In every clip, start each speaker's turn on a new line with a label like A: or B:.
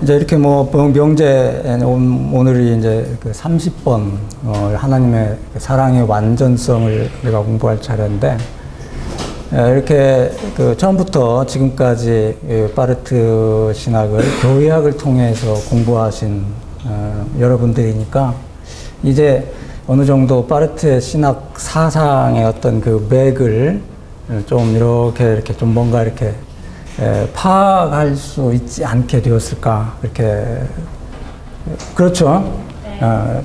A: 이제 이렇게 뭐 명제 오늘이 이제 그 30번 하나님의 사랑의 완전성을 우리가 공부할 차례인데, 이렇게 그 처음부터 지금까지 파르트 신학을 교회학을 통해서 공부하신 여러분들이니까 이제 어느 정도 파르트의 신학 사상의 어떤 그 맥을 좀 이렇게 좀 뭔가 이렇게 파악할 수 있지 않게 되었을까, 이렇게. 그렇죠.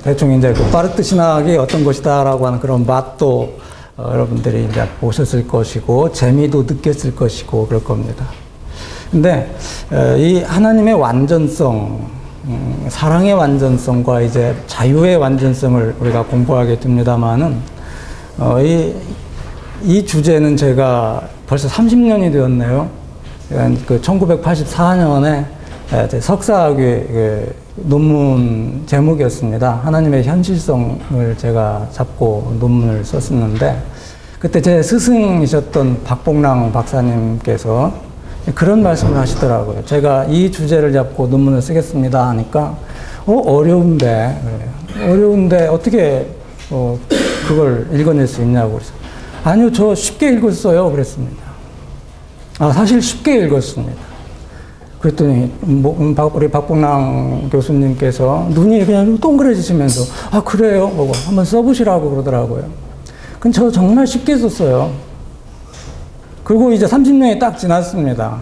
A: 대충 이제 그 파르트 신학이 어떤 것이다라고 하는 그런 맛도 여러분들이 이제 보셨을 것이고, 재미도 느꼈을 것이고, 그럴 겁니다. 근데 이 하나님의 완전성, 사랑의 완전성과 이제 자유의 완전성을 우리가 공부하게 됩니다만은, 이 주제는 제가 벌써 30년이 되었네요. 그 1984년에 제 석사학위 논문 제목이었습니다. 하나님의 현실성을 제가 잡고 논문을 썼었는데, 그때 제 스승이셨던 박봉랑 박사님께서 그런 말씀을 하시더라고요. 제가 이 주제를 잡고 논문을 쓰겠습니다 하니까, 어려운데 어떻게 그걸 읽어낼 수 있냐고 그래서, 아니요, 저 쉽게 읽었어요 그랬습니다. 사실 쉽게 읽었습니다. 그랬더니 우리 박봉랑 교수님께서 눈이 그냥 동그래지시면서 그래요? 뭐 한번 써보시라고 그러더라고요. 그럼 저 정말 쉽게 썼어요. 그리고 이제 30년이 딱 지났습니다.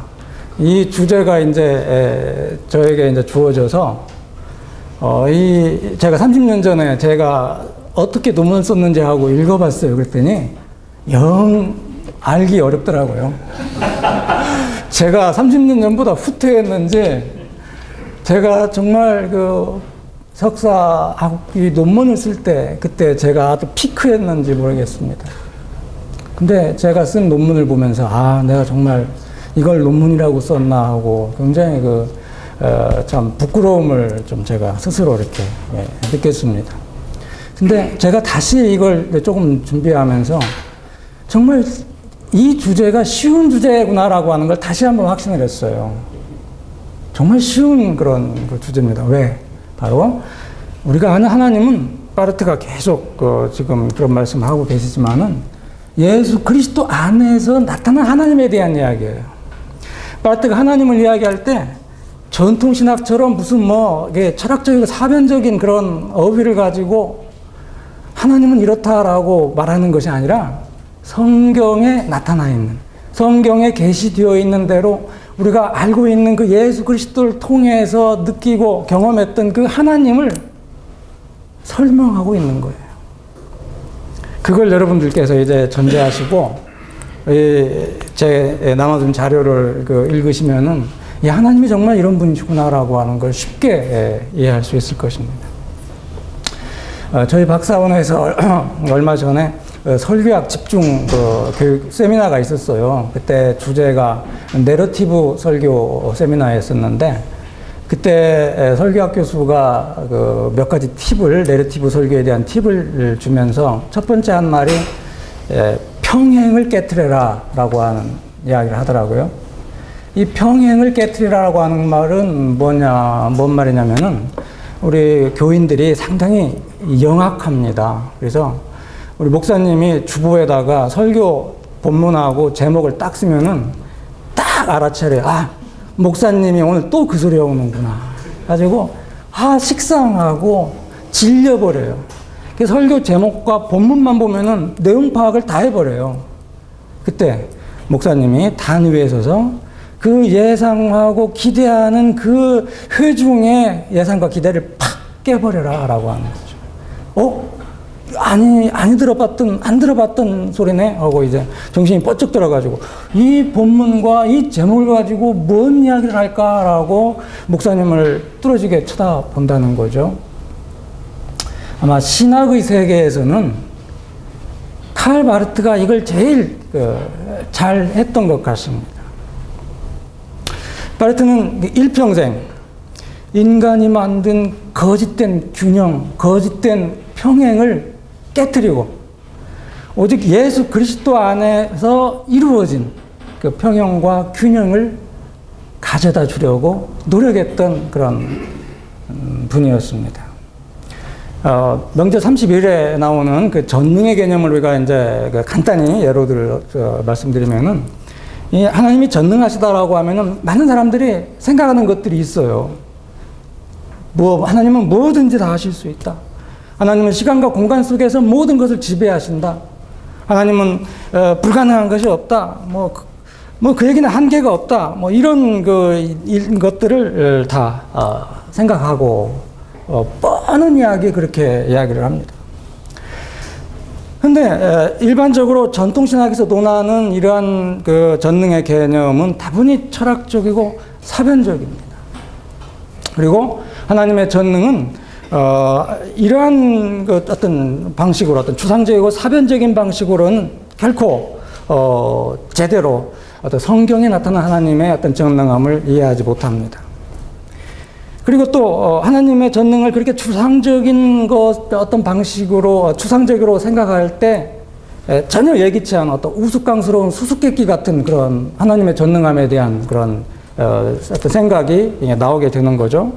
A: 이 주제가 이제 저에게 이제 주어져서 제가 30년 전에 제가 어떻게 논문을 썼는지 하고 읽어봤어요. 그랬더니 영 알기 어렵더라고요. 제가 30년 전보다 후퇴했는지, 제가 정말 그 석사학위 논문을 쓸 때 그때 제가 아주 피크했는지 모르겠습니다. 근데 제가 쓴 논문을 보면서 내가 정말 이걸 논문이라고 썼나 하고 굉장히 참 부끄러움을 좀 제가 스스로 이렇게 느꼈습니다. 근데 제가 다시 이걸 조금 준비하면서 정말 이 주제가 쉬운 주제구나라고 하는 걸 다시 한번 확신을 했어요. 정말 쉬운 그런 주제입니다. 왜? 바로 우리가 아는 하나님은, 파르트가 계속 지금 그런 말씀을 하고 계시지만은, 예수 그리스도 안에서 나타난 하나님에 대한 이야기예요. 파르트가 하나님을 이야기할 때 전통신학처럼 무슨 이게 철학적이고 사변적인 그런 어휘를 가지고 하나님은 이렇다라고 말하는 것이 아니라, 성경에 나타나 있는, 성경에 계시되어 있는 대로 우리가 알고 있는 그 예수 그리스도를 통해서 느끼고 경험했던 그 하나님을 설명하고 있는 거예요. 그걸 여러분들께서 이제 전제하시고 제 남아둔 자료를 읽으시면은 이 하나님이 정말 이런 분이시구나라고 하는 걸 쉽게 이해할 수 있을 것입니다. 저희 박사원에서 얼마 전에 설교학 집중 교육 세미나가 있었어요. 그때 주제가 내러티브 설교 세미나였었는데, 그때 설교학 교수가 몇 가지 팁을, 내러티브 설교에 대한 팁을 주면서 첫 번째 한 말이 평행을 깨트려라 라고 하는 이야기를 하더라고요. 이 평행을 깨트리라고 하는 말은 뭔 말이냐면은, 우리 교인들이 상당히 영악합니다. 그래서 우리 목사님이 주보에다가 설교 본문하고 제목을 딱 쓰면은 딱 알아차려요. 목사님이 오늘 또 그 소리 오는구나. 가지고 식상하고 질려버려요. 그 설교 제목과 본문만 보면은 내용 파악을 다 해버려요. 그때 목사님이 단 위에 서서 그 예상하고 기대하는 그 회중의 예상과 기대를 팍 깨버려라 라고 하는 거죠. 안 들어봤던 소리네 하고 이제 정신이 번쩍 들어가지고, 이 본문과 이 제목을 가지고 뭔 이야기를 할까라고 목사님을 뚫어지게 쳐다본다는 거죠. 아마 신학의 세계에서는 칼 바르트가 이걸 제일 잘 했던 것 같습니다. 바르트는 일평생 인간이 만든 거짓된 균형, 거짓된 평행을 깨트리고 오직 예수 그리스도 안에서 이루어진 그 평형과 균형을 가져다 주려고 노력했던 그런 분이었습니다. 명제 31에 나오는 그 전능의 개념을 우리가 이제 간단히 예로들 말씀드리면은, 이 하나님이 전능하시다라고 하면은 많은 사람들이 생각하는 것들이 있어요. 하나님은 뭐든지 다 하실 수 있다. 하나님은 시간과 공간 속에서 모든 것을 지배하신다. 하나님은 불가능한 것이 없다. 그에게는 한계가 없다. 이런 것들을 다 생각하고 뻔한 이야기 그렇게 이야기를 합니다. 근데 일반적으로 전통신학에서 논하는 이러한 그 전능의 개념은 다분히 철학적이고 사변적입니다. 그리고 하나님의 전능은 이러한 그 어떤 방식으로, 어떤 추상적이고 사변적인 방식으로는 결코 제대로 어떤 성경에 나타난 하나님의 어떤 전능함을 이해하지 못합니다. 그리고 또 하나님의 전능을 그렇게 추상적인 어떤 방식으로, 추상적으로 생각할 때 전혀 예기치 않은 어떤 우스꽝스러운 수수께끼 같은 그런 하나님의 전능함에 대한 그런 어떤 생각이 나오게 되는 거죠.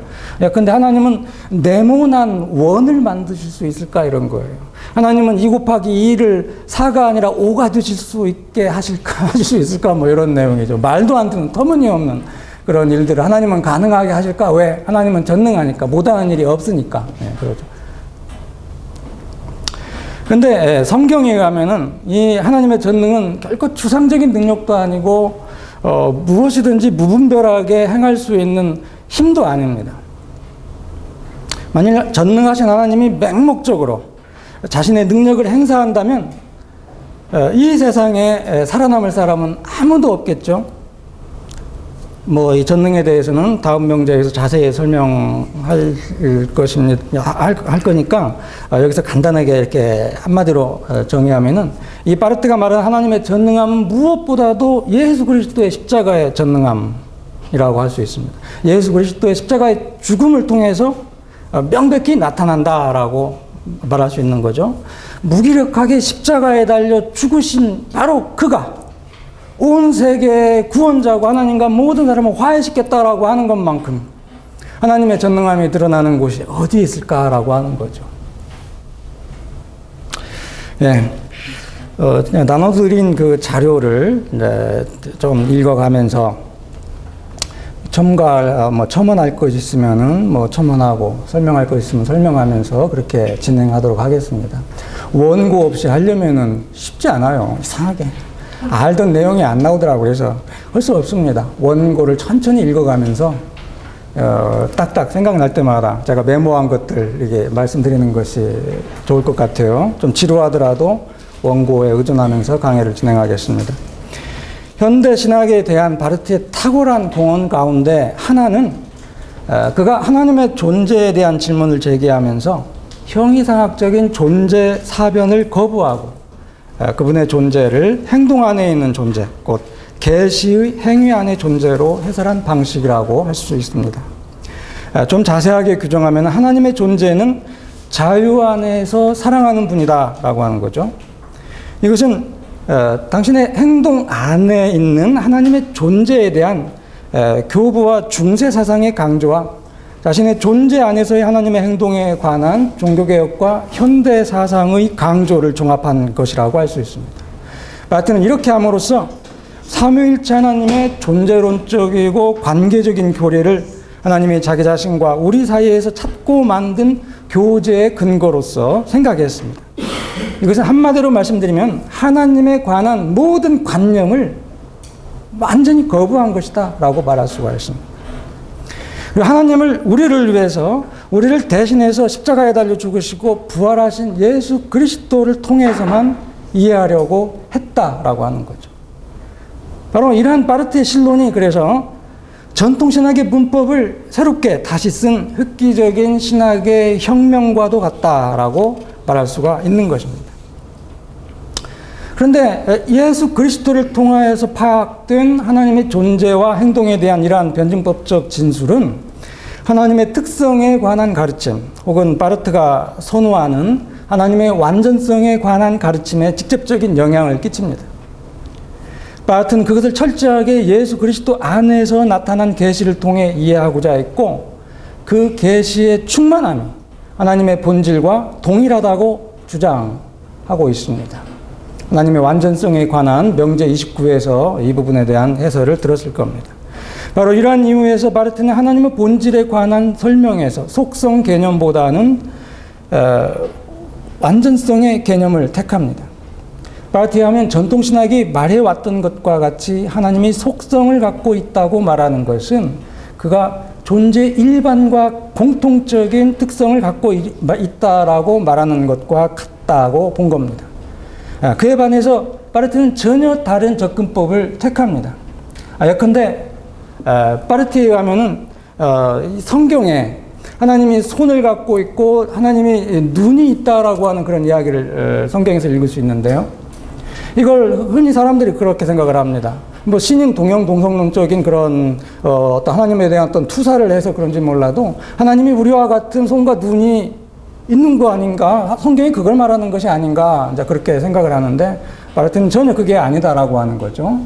A: 근데 하나님은 네모난 원을 만드실 수 있을까, 이런 거예요. 하나님은 2 곱하기 2를 4가 아니라 5가 되실 수 있게 하실 수 있을까, 이런 내용이죠. 말도 안 되는, 터무니없는 그런 일들을 하나님은 가능하게 하실까? 왜? 하나님은 전능하니까, 못하는 일이 없으니까. 그러죠. 근데 성경에 가면은 이 하나님의 전능은 결코 추상적인 능력도 아니고 무엇이든지 무분별하게 행할 수 있는 힘도 아닙니다. 만일 전능하신 하나님이 맹목적으로 자신의 능력을 행사한다면 이 세상에 살아남을 사람은 아무도 없겠죠. 이 전능에 대해서는 다음 명제에서 자세히 설명할 할 거니까 여기서 간단하게 이렇게 한마디로 정의하면은, 이 바르트가 말하는 하나님의 전능함은 무엇보다도 예수 그리스도의 십자가의 전능함이라고 할 수 있습니다. 예수 그리스도의 십자가의 죽음을 통해서 명백히 나타난다라고 말할 수 있는 거죠. 무기력하게 십자가에 달려 죽으신 바로 그가 온 세계의 구원자고 하나님과 모든 사람을 화해시켰다라고 하는 것만큼 하나님의 전능함이 드러나는 곳이 어디 있을까라고 하는 거죠. 나눠드린 그 자료를 좀 읽어가면서 첨언할 것 있으면은 첨언하고, 설명할 것 있으면 설명하면서 그렇게 진행하도록 하겠습니다. 원고 없이 하려면은 쉽지 않아요. 이상하게. 알던 내용이 안 나오더라고요. 그래서 할 수 없습니다. 원고를 천천히 읽어가면서 딱딱 생각날 때마다 제가 메모한 것들 이렇게 말씀드리는 것이 좋을 것 같아요. 좀 지루하더라도 원고에 의존하면서 강의를 진행하겠습니다. 현대 신학에 대한 바르트의 탁월한 공헌 가운데 하나는 그가 하나님의 존재에 대한 질문을 제기하면서 형이상학적인 존재 사변을 거부하고 그분의 존재를 행동 안에 있는 존재, 곧 계시의 행위 안의 존재로 해설한 방식이라고 할 수 있습니다. 좀 자세하게 규정하면 하나님의 존재는 자유 안에서 사랑하는 분이다라고 하는 거죠. 이것은 당신의 행동 안에 있는 하나님의 존재에 대한 교부와 중세 사상의 강조와 자신의 존재 안에서의 하나님의 행동에 관한 종교개혁과 현대 사상의 강조를 종합한 것이라고 할 수 있습니다. 바르트는 이렇게 함으로써 삼위일체 하나님의 존재론적이고 관계적인 교리를 하나님이 자기 자신과 우리 사이에서 찾고 만든 교제의 근거로서 생각했습니다. 이것은 한마디로 말씀드리면 하나님에 관한 모든 관념을 완전히 거부한 것이다 라고 말할 수가 있습니다. 하나님을 우리를 위해서, 우리를 대신해서 십자가에 달려 죽으시고 부활하신 예수 그리스도를 통해서만 이해하려고 했다라고 하는 거죠. 바로 이러한 바르트의 신론이 그래서 전통신학의 문법을 새롭게 다시 쓴 획기적인 신학의 혁명과도 같다라고 말할 수가 있는 것입니다. 그런데 예수 그리스도를 통하여서 파악된 하나님의 존재와 행동에 대한 이러한 변증법적 진술은 하나님의 특성에 관한 가르침, 혹은 바르트가 선호하는 하나님의 완전성에 관한 가르침에 직접적인 영향을 끼칩니다. 바르트는 그것을 철저하게 예수 그리스도 안에서 나타난 계시를 통해 이해하고자 했고, 그 계시의 충만함이 하나님의 본질과 동일하다고 주장하고 있습니다. 하나님의 완전성에 관한 명제 29에서 이 부분에 대한 해설을 들었을 겁니다. 바로 이러한 이유에서 바르트는 하나님의 본질에 관한 설명에서 속성 개념보다는 완전성의 개념을 택합니다. 바르트에 하면 전통신학이 말해왔던 것과 같이 하나님이 속성을 갖고 있다고 말하는 것은 그가 존재 일반과 공통적인 특성을 갖고 있다라고 말하는 것과 같다고 본 겁니다. 그에 반해서 바르트는 전혀 다른 접근법을 택합니다. 예컨대 바르트에 의하면은 성경에 하나님이 손을 갖고 있고 하나님이 눈이 있다라고 하는 그런 이야기를 성경에서 읽을 수 있는데요. 이걸 흔히 사람들이 그렇게 생각을 합니다. 뭐 신인 동형 동성론적인 그런 어떤 하나님에 대한 어떤 투사를 해서 그런지 몰라도 하나님이 우리와 같은 손과 눈이 있는 거 아닌가? 성경이 그걸 말하는 것이 아닌가? 이제 그렇게 생각을 하는데 바르트는 전혀 그게 아니다라고 하는 거죠.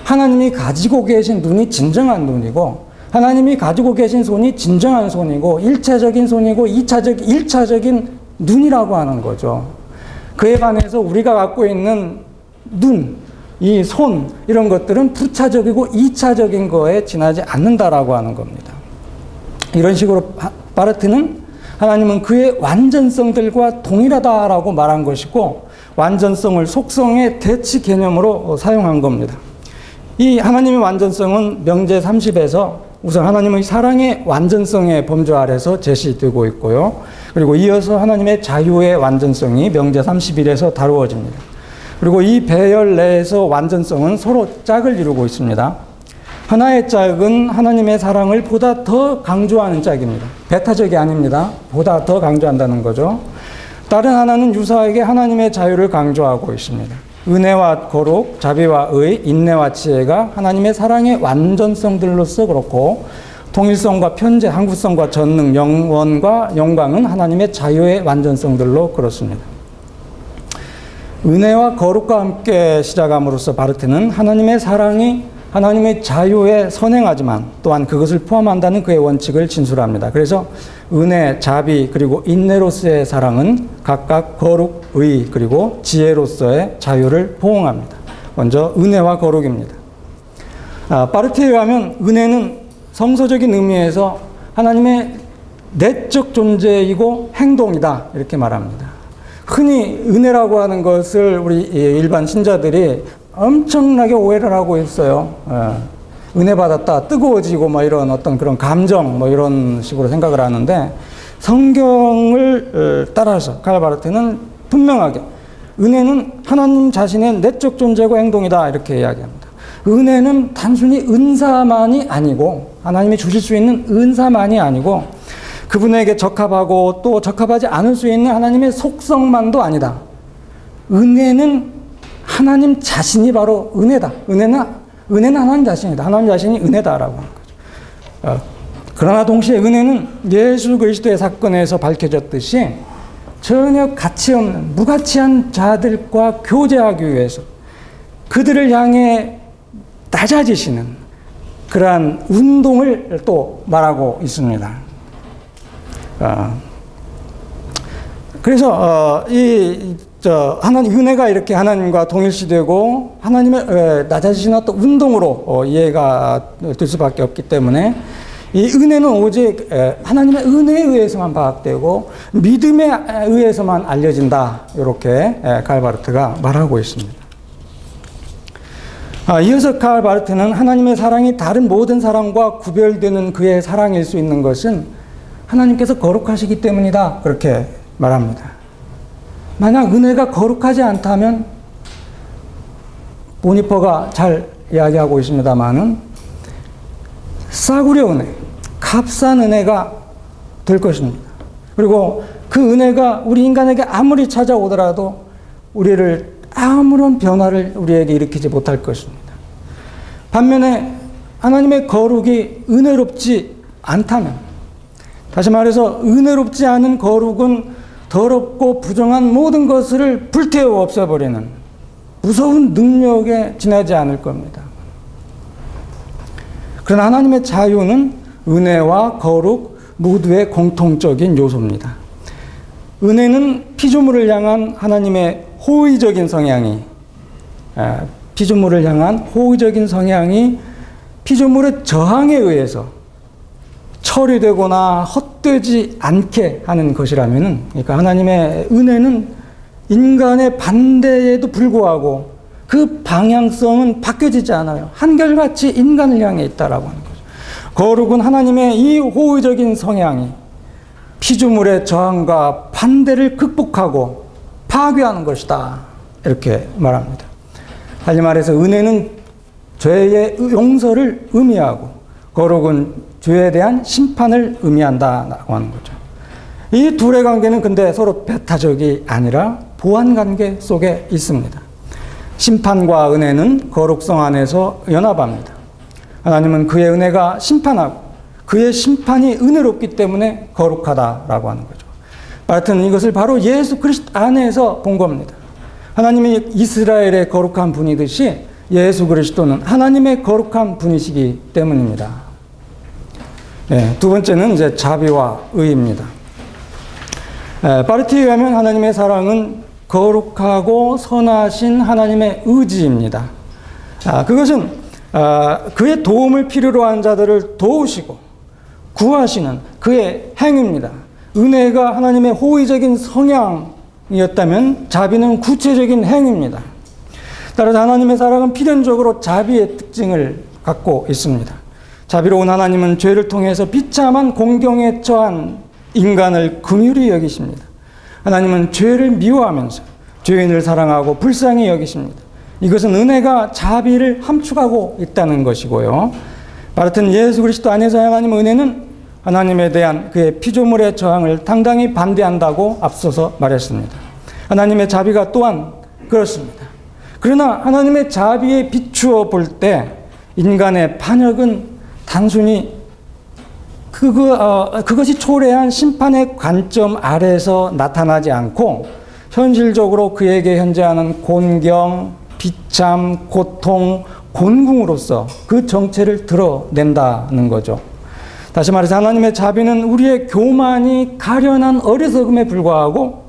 A: 하나님이 가지고 계신 눈이 진정한 눈이고 하나님이 가지고 계신 손이 진정한 손이고 일차적인 손이고 1차적인 눈이라고 하는 거죠. 그에 반해서 우리가 갖고 있는 눈, 이 손 이런 것들은 부차적이고 2차적인 거에 지나지 않는다라고 하는 겁니다. 이런 식으로 바르트는 하나님은 그의 완전성들과 동일하다라고 말한 것이고 완전성을 속성의 대치 개념으로 사용한 겁니다. 이 하나님의 완전성은 명제 30에서 우선 하나님의 사랑의 완전성의 범주 아래서 제시되고 있고요. 그리고 이어서 하나님의 자유의 완전성이 명제 31에서 다루어집니다. 그리고 이 배열 내에서 완전성은 서로 짝을 이루고 있습니다. 하나의 짝은 하나님의 사랑을 보다 더 강조하는 짝입니다. 배타적이 아닙니다. 보다 더 강조한다는 거죠. 다른 하나는 유사하게 하나님의 자유를 강조하고 있습니다. 은혜와 거룩, 자비와 의, 인내와 지혜가 하나님의 사랑의 완전성들로서 그렇고 통일성과 편재, 항구성과 전능, 영원과 영광은 하나님의 자유의 완전성들로 그렇습니다. 은혜와 거룩과 함께 시작함으로써 바르트는 하나님의 사랑이 하나님의 자유에 선행하지만 또한 그것을 포함한다는 그의 원칙을 진술합니다. 그래서 은혜, 자비, 그리고 인내로서의 사랑은 각각 거룩, 의, 그리고 지혜로서의 자유를 포옹합니다. 먼저 은혜와 거룩입니다. 바르트에 의하면 은혜는 성서적인 의미에서 하나님의 내적 존재이고 행동이다 이렇게 말합니다. 흔히 은혜라고 하는 것을 우리 일반 신자들이 엄청나게 오해를 하고 있어요. 은혜 받았다, 뜨거워지고 뭐 이런 어떤 그런 감정 뭐 이런 식으로 생각을 하는데 성경을 따라서 칼 바르트는 분명하게 은혜는 하나님 자신의 내적 존재고 행동이다 이렇게 이야기합니다. 은혜는 단순히 은사만이 아니고 하나님이 주실 수 있는 은사만이 아니고 그분에게 적합하고 또 적합하지 않을 수 있는 하나님의 속성만도 아니다. 은혜는 하나님 자신이 바로 은혜다. 은혜는 하나님 자신이다. 하나님 자신이 은혜다라고 하는 거죠. 그러나 동시에 은혜는 예수 그리스도의 사건에서 밝혀졌듯이 전혀 가치 없는 무가치한 자들과 교제하기 위해서 그들을 향해 낮아지시는 그러한 운동을 또 말하고 있습니다. 그래서 하나님 은혜가 이렇게 하나님과 동일시되고 하나님의 낮아지신 어떤 운동으로 이해가 될 수밖에 없기 때문에 이 은혜는 오직 하나님의 은혜에 의해서만 파악되고 믿음에 의해서만 알려진다 이렇게 칼 바르트가 말하고 있습니다. 이어서 칼 바르트는 하나님의 사랑이 다른 모든 사랑과 구별되는 그의 사랑일 수 있는 것은 하나님께서 거룩하시기 때문이다 그렇게 말합니다. 만약 은혜가 거룩하지 않다면 보니퍼가 잘 이야기하고 있습니다만은 싸구려 은혜, 값싼 은혜가 될 것입니다. 그리고 그 은혜가 우리 인간에게 아무리 찾아오더라도 우리를 아무런 변화를 우리에게 일으키지 못할 것입니다. 반면에 하나님의 거룩이 은혜롭지 않다면 다시 말해서 은혜롭지 않은 거룩은 더럽고 부정한 모든 것을 불태워 없애버리는 무서운 능력에 지나지 않을 겁니다. 그러나 하나님의 자유는 은혜와 거룩 모두의 공통적인 요소입니다. 은혜는 피조물을 향한 하나님의 호의적인 성향이 피조물의 저항에 의해서 처리되거나 헛되지 않게 하는 것이라면, 그러니까 하나님의 은혜는 인간의 반대에도 불구하고 그 방향성은 바뀌어지지 않아요. 한결같이 인간을 향해 있다라고 하는 거죠. 거룩은 하나님의 이 호의적인 성향이 피조물의 저항과 반대를 극복하고 파괴하는 것이다, 이렇게 말합니다. 달리 말해서 은혜는 죄의 용서를 의미하고 거룩은 죄에 대한 심판을 의미한다라고 하는 거죠. 이 둘의 관계는 근데 서로 배타적이 아니라 보완관계 속에 있습니다. 심판과 은혜는 거룩성 안에서 연합합니다. 하나님은 그의 은혜가 심판하고 그의 심판이 은혜롭기 때문에 거룩하다라고 하는 거죠. 하여튼 이것을 바로 예수 그리스도 안에서 본 겁니다. 하나님이 이스라엘의 거룩한 분이듯이 예수 그리스도는 하나님의 거룩한 분이시기 때문입니다. 네, 두 번째는 이제 자비와 의입니다. 바르티에 의하면 하나님의 사랑은 거룩하고 선하신 하나님의 의지입니다. 그것은 그의 도움을 필요로 한 자들을 도우시고 구하시는 그의 행위입니다. 은혜가 하나님의 호의적인 성향이었다면 자비는 구체적인 행위입니다. 따라서 하나님의 사랑은 필연적으로 자비의 특징을 갖고 있습니다. 자비로운 하나님은 죄를 통해서 비참한 공경에 처한 인간을 긍휼히 여기십니다. 하나님은 죄를 미워하면서 죄인을 사랑하고 불쌍히 여기십니다. 이것은 은혜가 자비를 함축하고 있다는 것이고요. 하여튼 예수 그리스도 안에서 하나님의 은혜는 하나님에 대한 그의 피조물의 저항을 당당히 반대한다고 앞서서 말했습니다. 하나님의 자비가 또한 그렇습니다. 그러나 하나님의 자비에 비추어 볼 때 인간의 반역은 단순히 그것이 초래한 심판의 관점 아래서 나타나지 않고 현실적으로 그에게 현재하는 곤경, 비참, 고통, 곤궁으로서 그 정체를 드러낸다는 거죠. 다시 말해서 하나님의 자비는 우리의 교만이 가련한 어리석음에 불과하고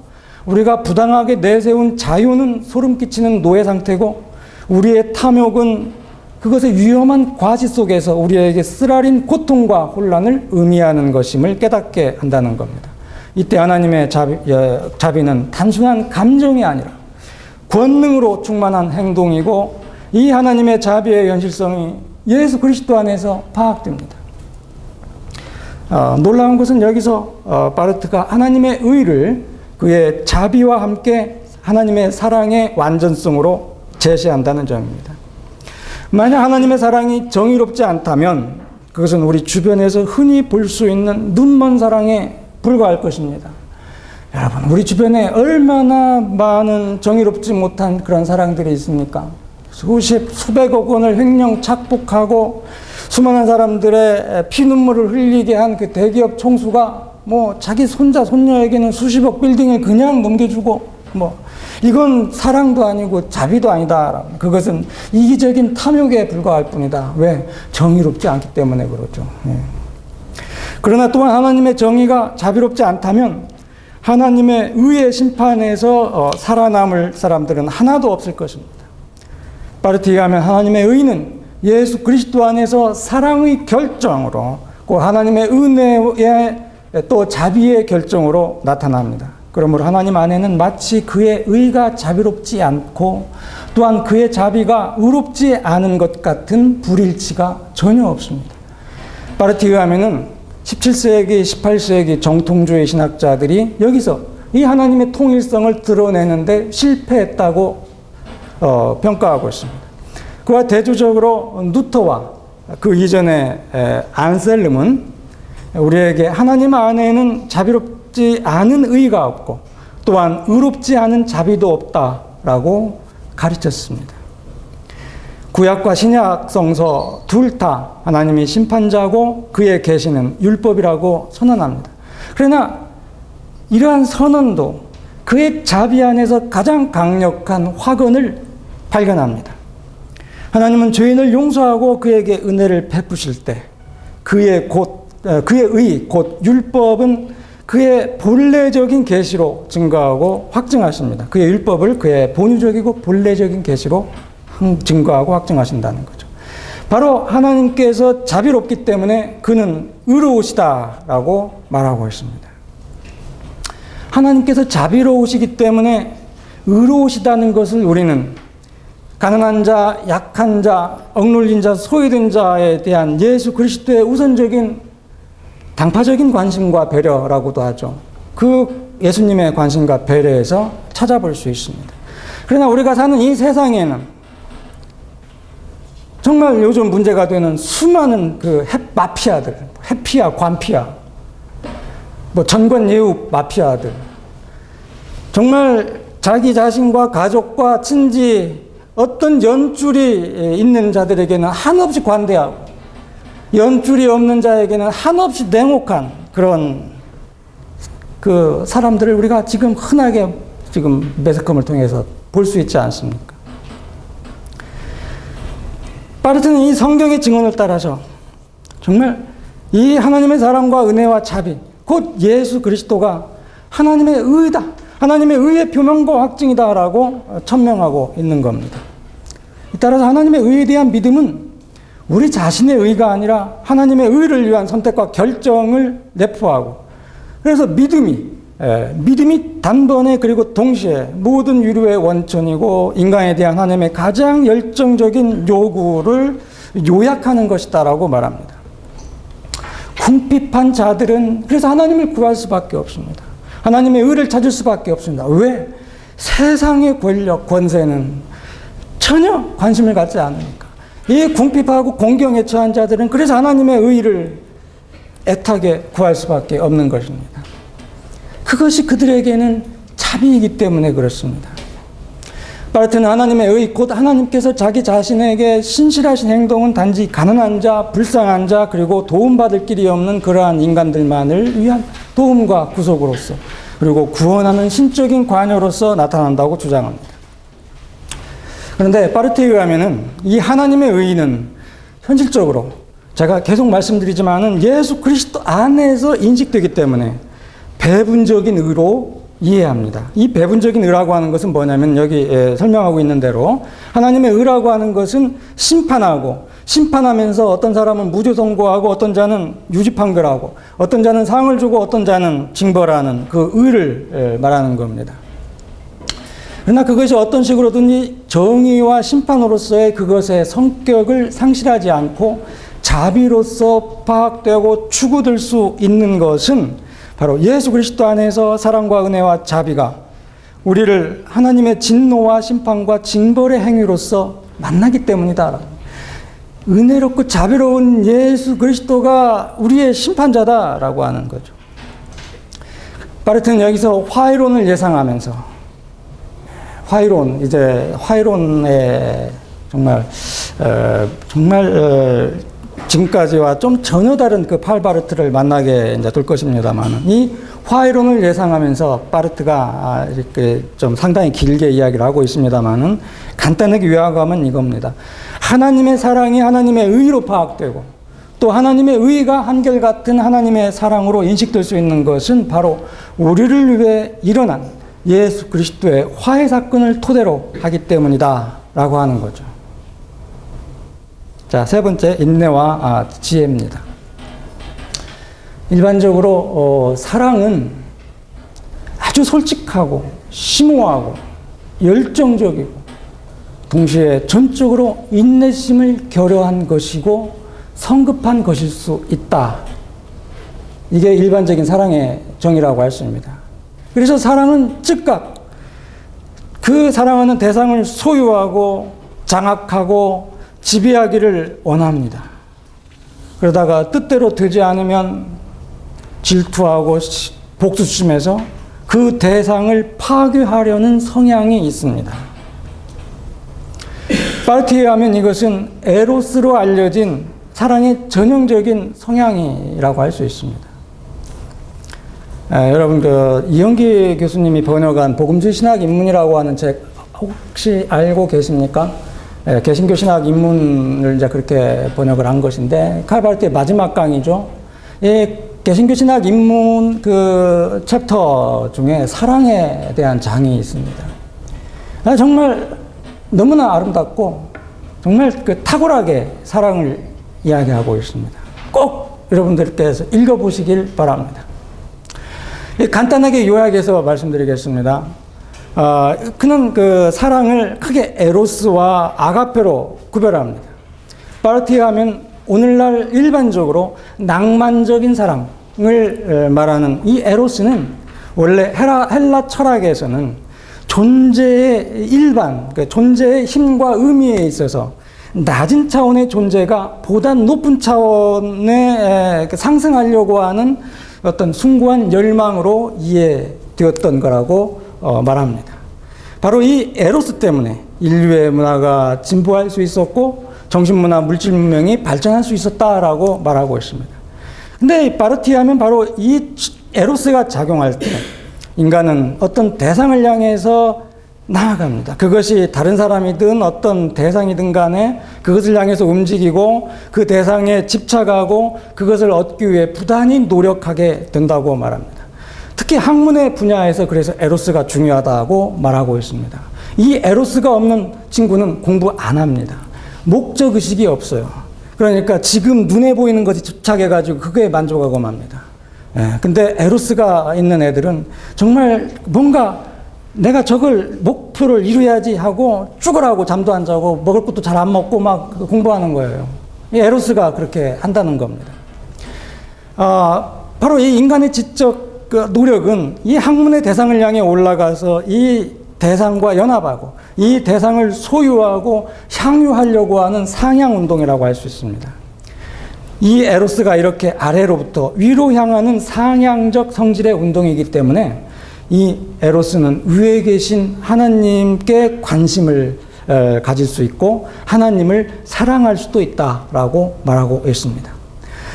A: 우리가 부당하게 내세운 자유는 소름 끼치는 노예 상태고 우리의 탐욕은 그것의 위험한 과시 속에서 우리에게 쓰라린 고통과 혼란을 의미하는 것임을 깨닫게 한다는 겁니다. 이때 하나님의 자비는 단순한 감정이 아니라 권능으로 충만한 행동이고 이 하나님의 자비의 현실성이 예수 그리스도 안에서 파악됩니다. 놀라운 것은 여기서 바르트가 하나님의 의를 그의 자비와 함께 하나님의 사랑의 완전성으로 제시한다는 점입니다. 만약 하나님의 사랑이 정의롭지 않다면 그것은 우리 주변에서 흔히 볼 수 있는 눈먼 사랑에 불과할 것입니다. 여러분, 우리 주변에 얼마나 많은 정의롭지 못한 그런 사랑들이 있습니까? 수백억 원을 횡령 착복하고 수많은 사람들의 피눈물을 흘리게 한 그 대기업 총수가 자기 손자 손녀에게는 수십억 빌딩을 그냥 넘겨주고 이건 사랑도 아니고 자비도 아니다. 그것은 이기적인 탐욕에 불과할 뿐이다. 왜? 정의롭지 않기 때문에 그렇죠. 그러나 또한 하나님의 정의가 자비롭지 않다면 하나님의 의의 심판에서 살아남을 사람들은 하나도 없을 것입니다. 바르티에 하면 하나님의 의는 예수 그리스도 안에서 사랑의 결정으로 곧 하나님의 은혜의 또 자비의 결정으로 나타납니다. 그러므로 하나님 안에는 마치 그의 의가 자비롭지 않고 또한 그의 자비가 의롭지 않은 것 같은 불일치가 전혀 없습니다. 바르티에 의하면은 17세기, 18세기 정통주의 신학자들이 여기서 이 하나님의 통일성을 드러내는데 실패했다고 평가하고 있습니다. 그와 대조적으로 누터와 그 이전에 안셀름은 우리에게 하나님 안에는 자비롭지 않은 의가 없고 또한 의롭지 않은 자비도 없다라고 가르쳤습니다. 구약과 신약 성서 둘 다 하나님이 심판자고 그의 계시는 율법이라고 선언합니다. 그러나 이러한 선언도 그의 자비 안에서 가장 강력한 확언을 발견합니다. 하나님은 죄인을 용서하고 그에게 은혜를 베푸실 때 그의 의, 곧 율법은 그의 본래적인 계시로 증거하고 확증하십니다. 그의 율법을 그의 본유적이고 본래적인 계시로 증거하고 확증하신다는 거죠. 바로 하나님께서 자비롭기 때문에 그는 의로우시다라고 말하고 있습니다. 하나님께서 자비로우시기 때문에 의로우시다는 것을 우리는 가난한 자, 약한 자, 억눌린 자, 소외된 자에 대한 예수 그리스도의 우선적인 당파적인 관심과 배려라고도 하죠. 그 예수님의 관심과 배려에서 찾아볼 수 있습니다. 그러나 우리가 사는 이 세상에는 정말 요즘 문제가 되는 수많은 그 마피아들, 해피아, 관피아, 전관예우 마피아들, 정말 자기 자신과 가족과 친지 어떤 연줄이 있는 자들에게는 한없이 관대하고 연줄이 없는 자에게는 한없이 냉혹한 그런 그 사람들을 우리가 지금 흔하게 지금 매스컴을 통해서 볼 수 있지 않습니까? 바르트는 이 성경의 증언을 따라서 정말 이 하나님의 사랑과 은혜와 자비, 곧 예수 그리스도가 하나님의 의다, 하나님의 의의 표명과 확증이다라고 천명하고 있는 겁니다. 따라서 하나님의 의에 대한 믿음은 우리 자신의 의가 아니라 하나님의 의를 위한 선택과 결정을 내포하고, 그래서 믿음이 단번에 그리고 동시에 모든 유료의 원천이고 인간에 대한 하나님의 가장 열정적인 요구를 요약하는 것이다라고 말합니다. 궁핍한 자들은 그래서 하나님을 구할 수밖에 없습니다. 하나님의 의를 찾을 수밖에 없습니다. 왜? 세상의 권력, 권세는 전혀 관심을 갖지 않으니까. 이 궁핍하고 공경에 처한 자들은 그래서 하나님의 의를 애타게 구할 수밖에 없는 것입니다. 그것이 그들에게는 자비이기 때문에 그렇습니다. 바르트는 하나님의 의, 곧 하나님께서 자기 자신에게 신실하신 행동은 단지 가난한 자, 불쌍한 자, 그리고 도움받을 길이 없는 그러한 인간들만을 위한 도움과 구속으로서, 그리고 구원하는 신적인 관여로서 나타난다고 주장합니다. 그런데 바르트에 의하면은 이 하나님의 의는 현실적으로 제가 계속 말씀드리지만은 예수 그리스도 안에서 인식되기 때문에 배분적인 의로 이해합니다. 이 배분적인 의라고 하는 것은 뭐냐면 여기 설명하고 있는 대로 하나님의 의라고 하는 것은 심판하고, 심판하면서 어떤 사람은 무죄 선고하고 어떤 자는 유죄 판결하고 어떤 자는 상을 주고 어떤 자는 징벌하는 그 의를 말하는 겁니다. 그러나 그것이 어떤 식으로든지 정의와 심판으로서의 그것의 성격을 상실하지 않고 자비로서 파악되고 추구될 수 있는 것은 바로 예수 그리스도 안에서 사랑과 은혜와 자비가 우리를 하나님의 진노와 심판과 징벌의 행위로서 만나기 때문이다. 은혜롭고 자비로운 예수 그리스도가 우리의 심판자다라고 하는 거죠. 바르트는 여기서 화이론을 예상하면서 화이론의 정말 지금까지와 좀 전혀 다른 그 팔 바르트를 만나게 이제 될 것입니다만, 이 화이론을 예상하면서 바르트가 이렇게 좀 상당히 길게 이야기를 하고 있습니다만은 간단하게 요약하면 이겁니다. 하나님의 사랑이 하나님의 의로 파악되고 또 하나님의 의가 한결같은 하나님의 사랑으로 인식될 수 있는 것은 바로 우리를 위해 일어난 예수 그리스도의 화해 사건을 토대로 하기 때문이다 라고 하는 거죠. 자, 세 번째, 인내와 지혜입니다. 일반적으로 사랑은 아주 솔직하고 심오하고 열정적이고 동시에 전적으로 인내심을 결여한 것이고 성급한 것일 수 있다. 이게 일반적인 사랑의 정의라고 할 수 있습니다. 그래서 사랑은 즉각 그 사랑하는 대상을 소유하고 장악하고 지배하기를 원합니다. 그러다가 뜻대로 되지 않으면 질투하고 복수심에서 그 대상을 파괴하려는 성향이 있습니다. 바르트에 의하면 이것은 에로스로 알려진 사랑의 전형적인 성향이라고 할 수 있습니다. 여러분, 이영기 교수님이 번역한 복음주의 신학 입문이라고 하는 책 혹시 알고 계십니까? 예, 개신교 신학 입문을 이제 그렇게 번역을 한 것인데, 칼 바르티의 마지막 강의죠. 이 개신교 신학 입문 그 챕터 중에 사랑에 대한 장이 있습니다. 정말 너무나 아름답고 정말 그 탁월하게 사랑을 이야기하고 있습니다. 꼭 여러분들께서 읽어보시길 바랍니다. 간단하게 요약해서 말씀드리겠습니다. 그는 그 사랑을 크게 에로스와 아가페로 구별합니다. 바르티 하면 오늘날 일반적으로 낭만적인 사랑을 말하는 이 에로스는 원래 헬라 철학에서는 존재의 일반, 존재의 힘과 의미에 있어서 낮은 차원의 존재가 보다 높은 차원에 상승하려고 하는 어떤 숭고한 열망으로 이해되었던 거라고 말합니다. 바로 이 에로스 때문에 인류의 문화가 진보할 수 있었고 정신문화, 물질문명이 발전할 수 있었다라고 말하고 있습니다. 근데 바르티 하면 바로 이 에로스가 작용할 때 인간은 어떤 대상을 향해서 나아갑니다. 그것이 다른 사람이든 어떤 대상이든 간에 그것을 향해서 움직이고 그 대상에 집착하고 그것을 얻기 위해 부단히 노력하게 된다고 말합니다. 특히 학문의 분야에서 그래서 에로스가 중요하다고 말하고 있습니다. 이 에로스가 없는 친구는 공부 안 합니다. 목적의식이 없어요. 그러니까 지금 눈에 보이는 것에 집착해가지고 그거에 만족하고 맙니다. 근데 에로스가 있는 애들은 정말 뭔가 내가 저걸 목표를 이루어야지 하고 죽으라고 잠도 안 자고 먹을 것도 잘 안 먹고 막 공부하는 거예요. 이 에로스가 그렇게 한다는 겁니다. 바로 이 인간의 지적 노력은 이 학문의 대상을 향해 올라가서 이 대상과 연합하고 이 대상을 소유하고 향유하려고 하는 상향운동이라고 할 수 있습니다. 이 에로스가 이렇게 아래로부터 위로 향하는 상향적 성질의 운동이기 때문에 이 에로스는 위에 계신 하나님께 관심을 가질 수 있고 하나님을 사랑할 수도 있다라고 말하고 있습니다.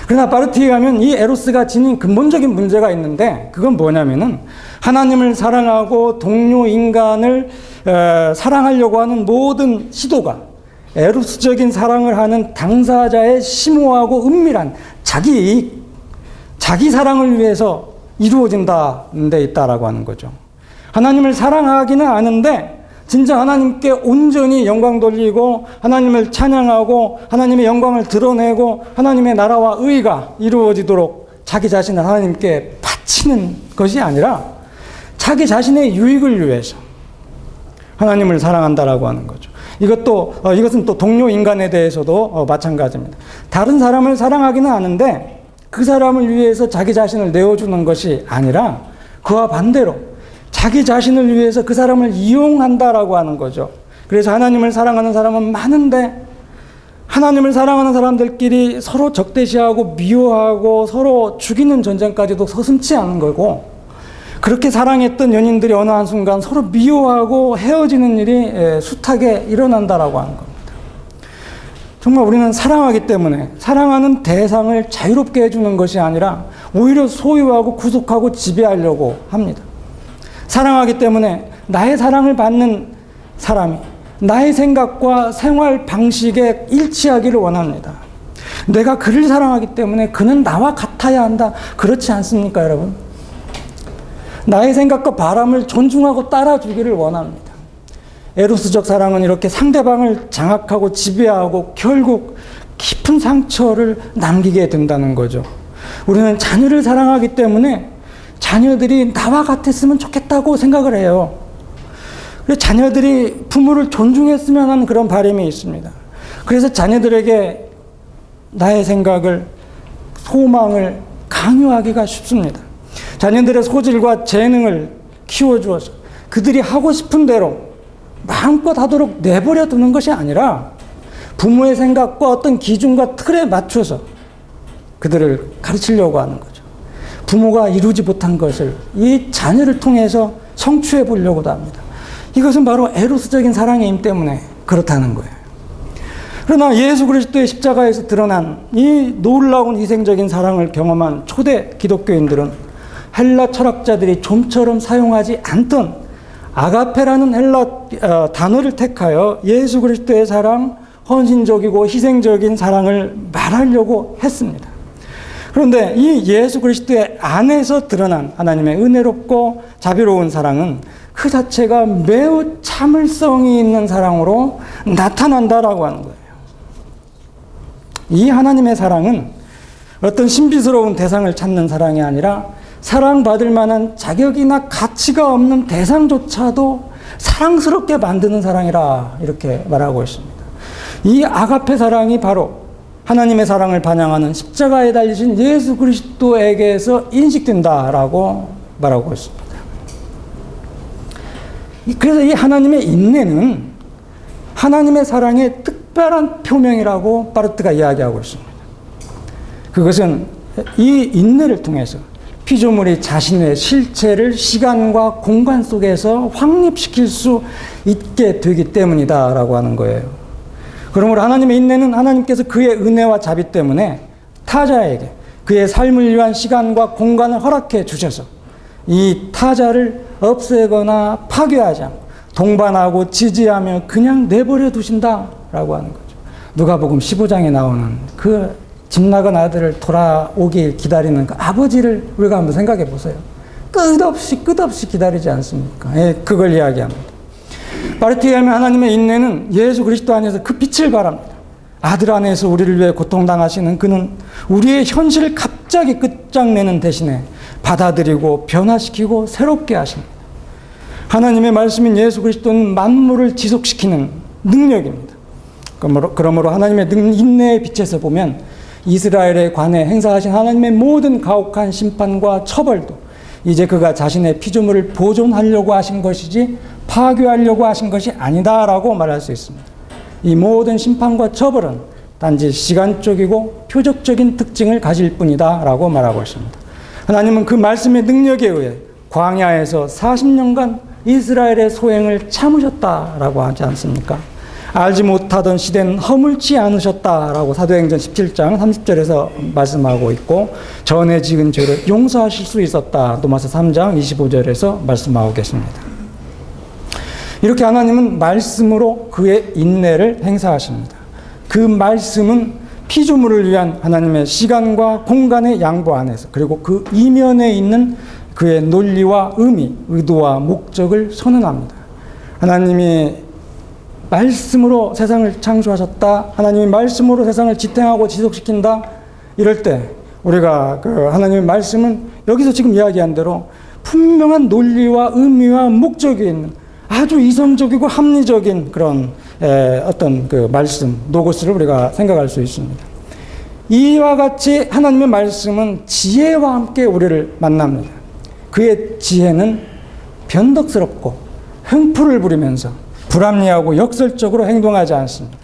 A: 그러나 바르티에 가면 이 에로스가 지닌 근본적인 문제가 있는데 그건 뭐냐면은 하나님을 사랑하고 동료 인간을 사랑하려고 하는 모든 시도가 에로스적인 사랑을 하는 당사자의 심오하고 은밀한 자기 사랑을 위해서 이루어진다는 데 있다라고 하는 거죠. 하나님을 사랑하기는 아는데 진짜 하나님께 온전히 영광 돌리고 하나님을 찬양하고 하나님의 영광을 드러내고 하나님의 나라와 의가 이루어지도록 자기 자신을 하나님께 바치는 것이 아니라 자기 자신의 유익을 위해서 하나님을 사랑한다라고 하는 거죠. 이것은 또 동료 인간에 대해서도 마찬가지입니다. 다른 사람을 사랑하기는 아는데 그 사람을 위해서 자기 자신을 내어주는 것이 아니라 그와 반대로 자기 자신을 위해서 그 사람을 이용한다라고 하는 거죠. 그래서 하나님을 사랑하는 사람은 많은데 하나님을 사랑하는 사람들끼리 서로 적대시하고 미워하고 서로 죽이는 전쟁까지도 서슴지 않은 거고 그렇게 사랑했던 연인들이 어느 한순간 서로 미워하고 헤어지는 일이 숱하게 일어난다라고 하는 겁니다. 정말 우리는 사랑하기 때문에 사랑하는 대상을 자유롭게 해주는 것이 아니라 오히려 소유하고 구속하고 지배하려고 합니다. 사랑하기 때문에 나의 사랑을 받는 사람이 나의 생각과 생활 방식에 일치하기를 원합니다. 내가 그를 사랑하기 때문에 그는 나와 같아야 한다. 그렇지 않습니까, 여러분? 나의 생각과 바람을 존중하고 따라주기를 원합니다. 에로스적 사랑은 이렇게 상대방을 장악하고 지배하고 결국 깊은 상처를 남기게 된다는 거죠. 우리는 자녀를 사랑하기 때문에 자녀들이 나와 같았으면 좋겠다고 생각을 해요. 그래서 자녀들이 부모를 존중했으면 하는 그런 바람이 있습니다. 그래서 자녀들에게 나의 생각을, 소망을 강요하기가 쉽습니다. 자녀들의 소질과 재능을 키워주어서 그들이 하고 싶은 대로 마음껏 하도록 내버려 두는 것이 아니라 부모의 생각과 어떤 기준과 틀에 맞춰서 그들을 가르치려고 하는 거죠. 부모가 이루지 못한 것을 이 자녀를 통해서 성취해 보려고도 합니다. 이것은 바로 에로스적인 사랑의 힘 때문에 그렇다는 거예요. 그러나 예수 그리스도의 십자가에서 드러난 이 놀라운 희생적인 사랑을 경험한 초대 기독교인들은 헬라 철학자들이 좀처럼 사용하지 않던 아가페라는 헬라 단어를 택하여 예수 그리스도의 사랑, 헌신적이고 희생적인 사랑을 말하려고 했습니다. 그런데 이 예수 그리스도의 안에서 드러난 하나님의 은혜롭고 자비로운 사랑은 그 자체가 매우 참을성이 있는 사랑으로 나타난다라고 하는 거예요. 이 하나님의 사랑은 어떤 신비스러운 대상을 찾는 사랑이 아니라 사랑받을 만한 자격이나 가치가 없는 대상조차도 사랑스럽게 만드는 사랑이라 이렇게 말하고 있습니다. 이 아가페 사랑이 바로 하나님의 사랑을 반영하는 십자가에 달리신 예수 그리스도에게서 인식된다라고 말하고 있습니다. 그래서 이 하나님의 인내는 하나님의 사랑의 특별한 표명이라고 바르트가 이야기하고 있습니다. 그것은 이 인내를 통해서 피조물이 자신의 실체를 시간과 공간 속에서 확립시킬 수 있게 되기 때문이다라고 하는 거예요. 그러므로 하나님의 인내는 하나님께서 그의 은혜와 자비 때문에 타자에게 그의 삶을 위한 시간과 공간을 허락해 주셔서 이 타자를 없애거나 파괴하지 않고 동반하고 지지하며 그냥 내버려 두신다라고 하는 거죠. 누가복음 15장에 나오는 그 집 나간 아들을 돌아오길 기다리는 그 아버지를 우리가 한번 생각해 보세요. 끝없이 기다리지 않습니까? 예, 그걸 이야기합니다. 바르트에 의하면 하나님의 인내는 예수 그리스도 안에서 그 빛을 발합니다. 아들 안에서 우리를 위해 고통당하시는 그는 우리의 현실을 갑자기 끝장내는 대신에 받아들이고 변화시키고 새롭게 하십니다. 하나님의 말씀인 예수 그리스도는 만물을 지속시키는 능력입니다. 그러므로 하나님의 인내의 빛에서 보면 이스라엘에 관해 행사하신 하나님의 모든 가혹한 심판과 처벌도 이제 그가 자신의 피조물을 보존하려고 하신 것이지 파괴하려고 하신 것이 아니다라고 말할 수 있습니다. 이 모든 심판과 처벌은 단지 시간적이고 표적적인 특징을 가질 뿐이다라고 말하고 있습니다. 하나님은 그 말씀의 능력에 의해 광야에서 40년간 이스라엘의 소행을 참으셨다라고 하지 않습니까? 알지 못하던 시대는 허물지 않으셨다라고 사도행전 17장 30절에서 말씀하고 있고 전에 지은 죄를 용서하실 수 있었다. 로마서 3장 25절에서 말씀하고 계십니다. 이렇게 하나님은 말씀으로 그의 인내를 행사하십니다. 그 말씀은 피조물을 위한 하나님의 시간과 공간의 양보 안에서 그리고 그 이면에 있는 그의 논리와 의미, 의도와 목적을 선언합니다. 하나님이 말씀으로 세상을 창조하셨다. 하나님이 말씀으로 세상을 지탱하고 지속시킨다. 이럴 때 우리가 그 하나님의 말씀은 여기서 지금 이야기한 대로 분명한 논리와 의미와 목적이 있는 아주 이성적이고 합리적인 그런 어떤 그 말씀, 노고스를 우리가 생각할 수 있습니다. 이와 같이 하나님의 말씀은 지혜와 함께 우리를 만납니다. 그의 지혜는 변덕스럽고 흥풀을 부리면서 불합리하고 역설적으로 행동하지 않습니다.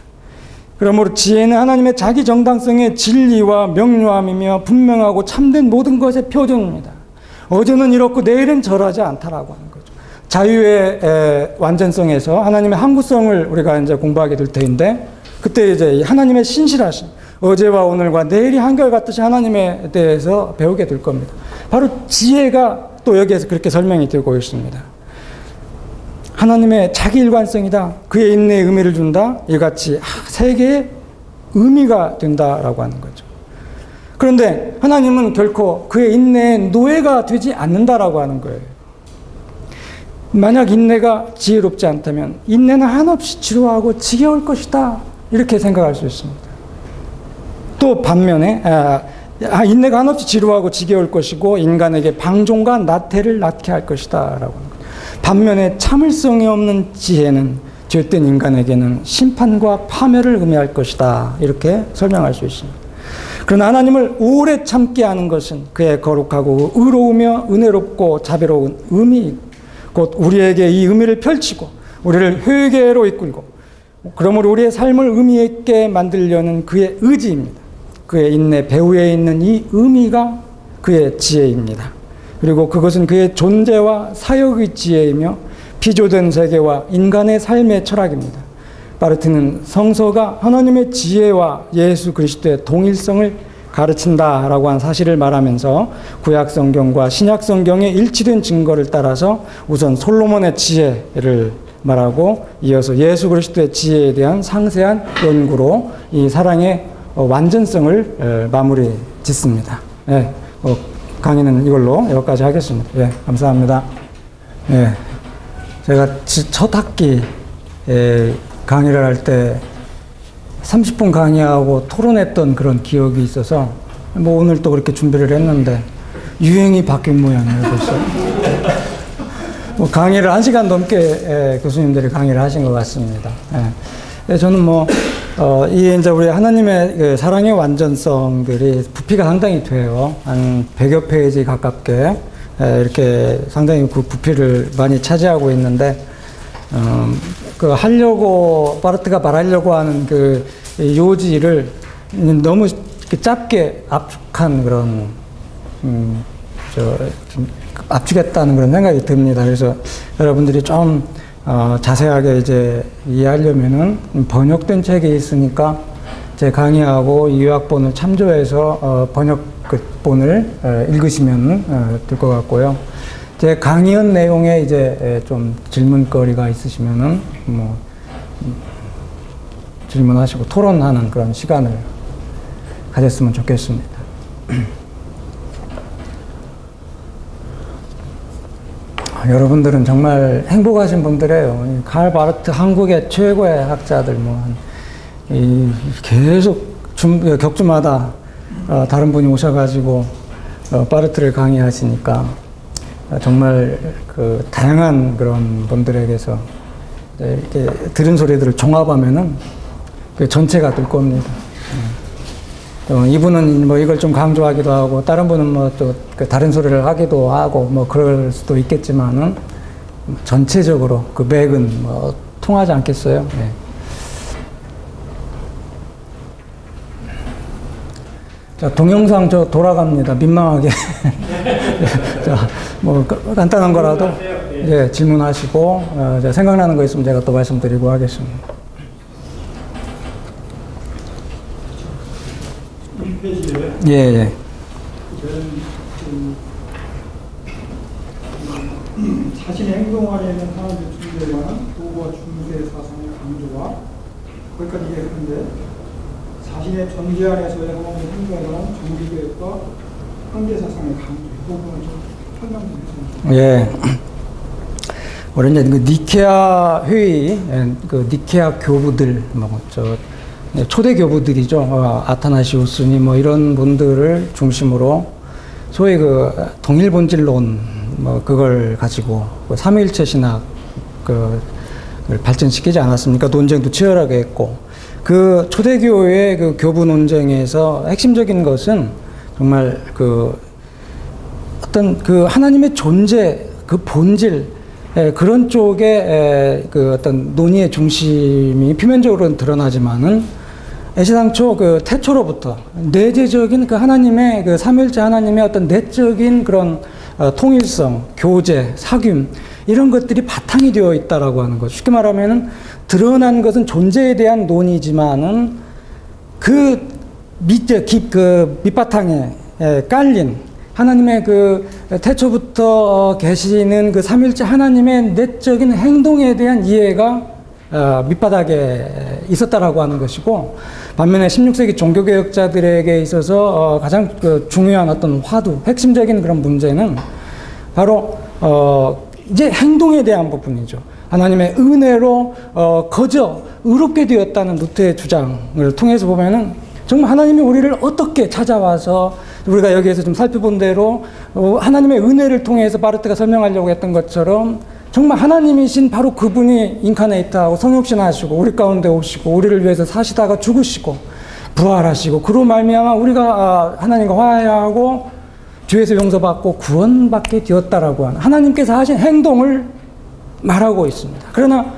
A: 그러므로 지혜는 하나님의 자기 정당성의 진리와 명료함이며 분명하고 참된 모든 것의 표준입니다. 어제는 이렇고 내일은 저러지 않다라고 하는 거죠. 자유의 완전성에서 하나님의 항구성을 우리가 이제 공부하게 될 터인데 그때 이제 하나님의 신실하심, 어제와 오늘과 내일이 한결같듯이 하나님에 대해서 배우게 될 겁니다. 바로 지혜가 또 여기에서 그렇게 설명이 되고 있습니다. 하나님의 자기 일관성이다. 그의 인내에 의미를 준다. 이같이 세 개의 의미가 된다라고 하는 거죠. 그런데 하나님은 결코 그의 인내에 노예가 되지 않는다라고 하는 거예요. 만약 인내가 지혜롭지 않다면 인내는 한없이 지루하고 지겨울 것이다. 이렇게 생각할 수 있습니다. 또 반면에 인내가 한없이 지루하고 지겨울 것이고 인간에게 방종과 나태를 낳게 할 것이다 라고 하는 거예요. 반면에 참을성이 없는 지혜는 죄된 인간에게는 심판과 파멸을 의미할 것이다. 이렇게 설명할 수 있습니다. 그러나 하나님을 오래 참게 하는 것은 그의 거룩하고 의로우며 은혜롭고 자비로운 의미, 곧 우리에게 이 의미를 펼치고 우리를 회개로 이끌고 그러므로 우리의 삶을 의미 있게 만들려는 그의 의지입니다. 그의 인내 배후에 있는 이 의미가 그의 지혜입니다. 그리고 그것은 그의 존재와 사역의 지혜이며 피조된 세계와 인간의 삶의 철학입니다. 바르트는 성서가 하나님의 지혜와 예수 그리스도의 동일성을 가르친다라고 한 사실을 말하면서 구약 성경과 신약 성경의 일치된 증거를 따라서 우선 솔로몬의 지혜를 말하고 이어서 예수 그리스도의 지혜에 대한 상세한 연구로 이 사랑의 완전성을 마무리 짓습니다. 예, 강의는 이걸로 여기까지 하겠습니다. 예, 감사합니다. 예, 제가 첫 학기 강의를 할 때 30분 강의하고 토론했던 그런 기억이 있어서 뭐 오늘 또 그렇게 준비를 했는데 유행이 바뀐 모양이에요, 벌써. 뭐 강의를 1시간 넘게 교수님들이 강의를 하신 것 같습니다. 예. 저는 이 이제 우리 하나님의 그 사랑의 완전성들이 부피가 상당히 돼요. 한 100여 페이지 가깝게 이렇게 상당히 그 부피를 많이 차지하고 있는데, 그 바르트가 말하려고 하는 그 요지를 너무 짧게 압축한 그런, 좀 압축했다는 그런 생각이 듭니다. 그래서 여러분들이 좀 자세하게 이제 이해하려면은 번역된 책이 있으니까 제 강의하고 이 요약본을 참조해서 번역본을 읽으시면 될 것 같고요. 제 강의한 내용에 이제 좀 질문거리가 있으시면은 질문하시고 토론하는 그런 시간을 가졌으면 좋겠습니다. 여러분들은 정말 행복하신 분들이에요. 칼 바르트 한국의 최고의 학자들 계속 격주마다 다른 분이 오셔가지고 바르트를 강의하시니까 정말 그 다양한 그런 분들에게서 이렇게 들은 소리들을 종합하면은 그 전체가 될 겁니다. 이분은 이걸 좀 강조하기도 하고 다른 분은 또 다른 소리를 하기도 하고 그럴 수도 있겠지만은 전체적으로 그 맥은 통하지 않겠어요? 네. 자, 동영상 돌아갑니다. 민망하게. 자, 간단한 거라도 질문하시고 생각나는 거 있으면 제가 또 말씀드리고 하겠습니다.
B: 1페이지에
A: 예.
B: 자신의 행동 안에 있는 하나님의 존재에 관한 도구와 중세 사상의 강조와 거기까지 얘기했는데 자신의 존재 안에서의 하나님의 행동에 관한 종교개혁과 현대 사상의 강조 이 부분을 좀 설명 좀 해주세요.
A: 예. 우리 이제 그 니케아 회의, 그 니케아 교부들, 초대 교부들이죠. 아타나시우스니 이런 분들을 중심으로 소위 그 동일 본질론 그걸 가지고 삼위일체 신학 그걸 발전시키지 않았습니까? 논쟁도 치열하게 했고 그 초대교회의 그 교부 논쟁에서 핵심적인 것은 정말 그 어떤 그 하나님의 존재 그 본질 그런 쪽에 그 어떤 논의의 중심이 표면적으로는 드러나지만은 애시당초 그 태초로부터 내재적인 그 하나님의 그 삼위일체 하나님의 어떤 내적인 그런 통일성, 교제, 사귐 이런 것들이 바탕이 되어 있다라고 하는 것. 쉽게 말하면은 드러난 것은 존재에 대한 논의지만은 그 밑바탕에 깔린 하나님의 그 태초부터 계시는 그 삼위일체 하나님의 내적인 행동에 대한 이해가 밑바닥에 있었다라고 하는 것이고, 반면에 16세기 종교개혁자들에게 있어서 가장 그 중요한 어떤 화두, 핵심적인 그런 문제는 바로 이제 행동에 대한 부분이죠. 하나님의 은혜로 거저 의롭게 되었다는 루터의 주장을 통해서 보면은 정말 하나님이 우리를 어떻게 찾아와서 우리가 여기에서 좀 살펴본 대로 하나님의 은혜를 통해서 바르트가 설명하려고 했던 것처럼 정말 하나님이신 바로 그분이 인카네이트하고 성육신하시고 우리 가운데 오시고 우리를 위해서 사시다가 죽으시고 부활하시고 그로 말미암아 우리가 하나님과 화해하고 죄에서 용서받고 구원받게 되었다라고 하는 하나님께서 하신 행동을 말하고 있습니다. 그러나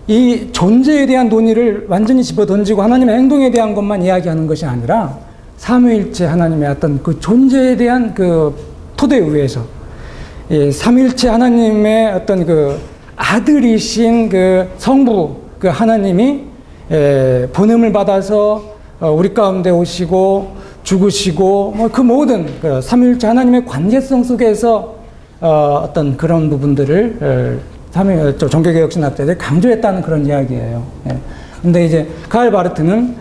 A: 이 존재에 대한 논의를 완전히 집어던지고 하나님의 행동에 대한 것만 이야기하는 것이 아니라 삼위일체 하나님의 어떤 그 존재에 대한 그 토대 위에서 삼위일체 하나님의 어떤 그 아들이신 그 성부 그 하나님이 보냄을 받아서 우리 가운데 오시고 죽으시고 뭐 그 모든 그 삼위일체 하나님의 관계성 속에서 어떤 그런 부분들을 종교개혁 신학자들이 강조했다는 그런 이야기예요. 예. 근데 이제 카를 바르트는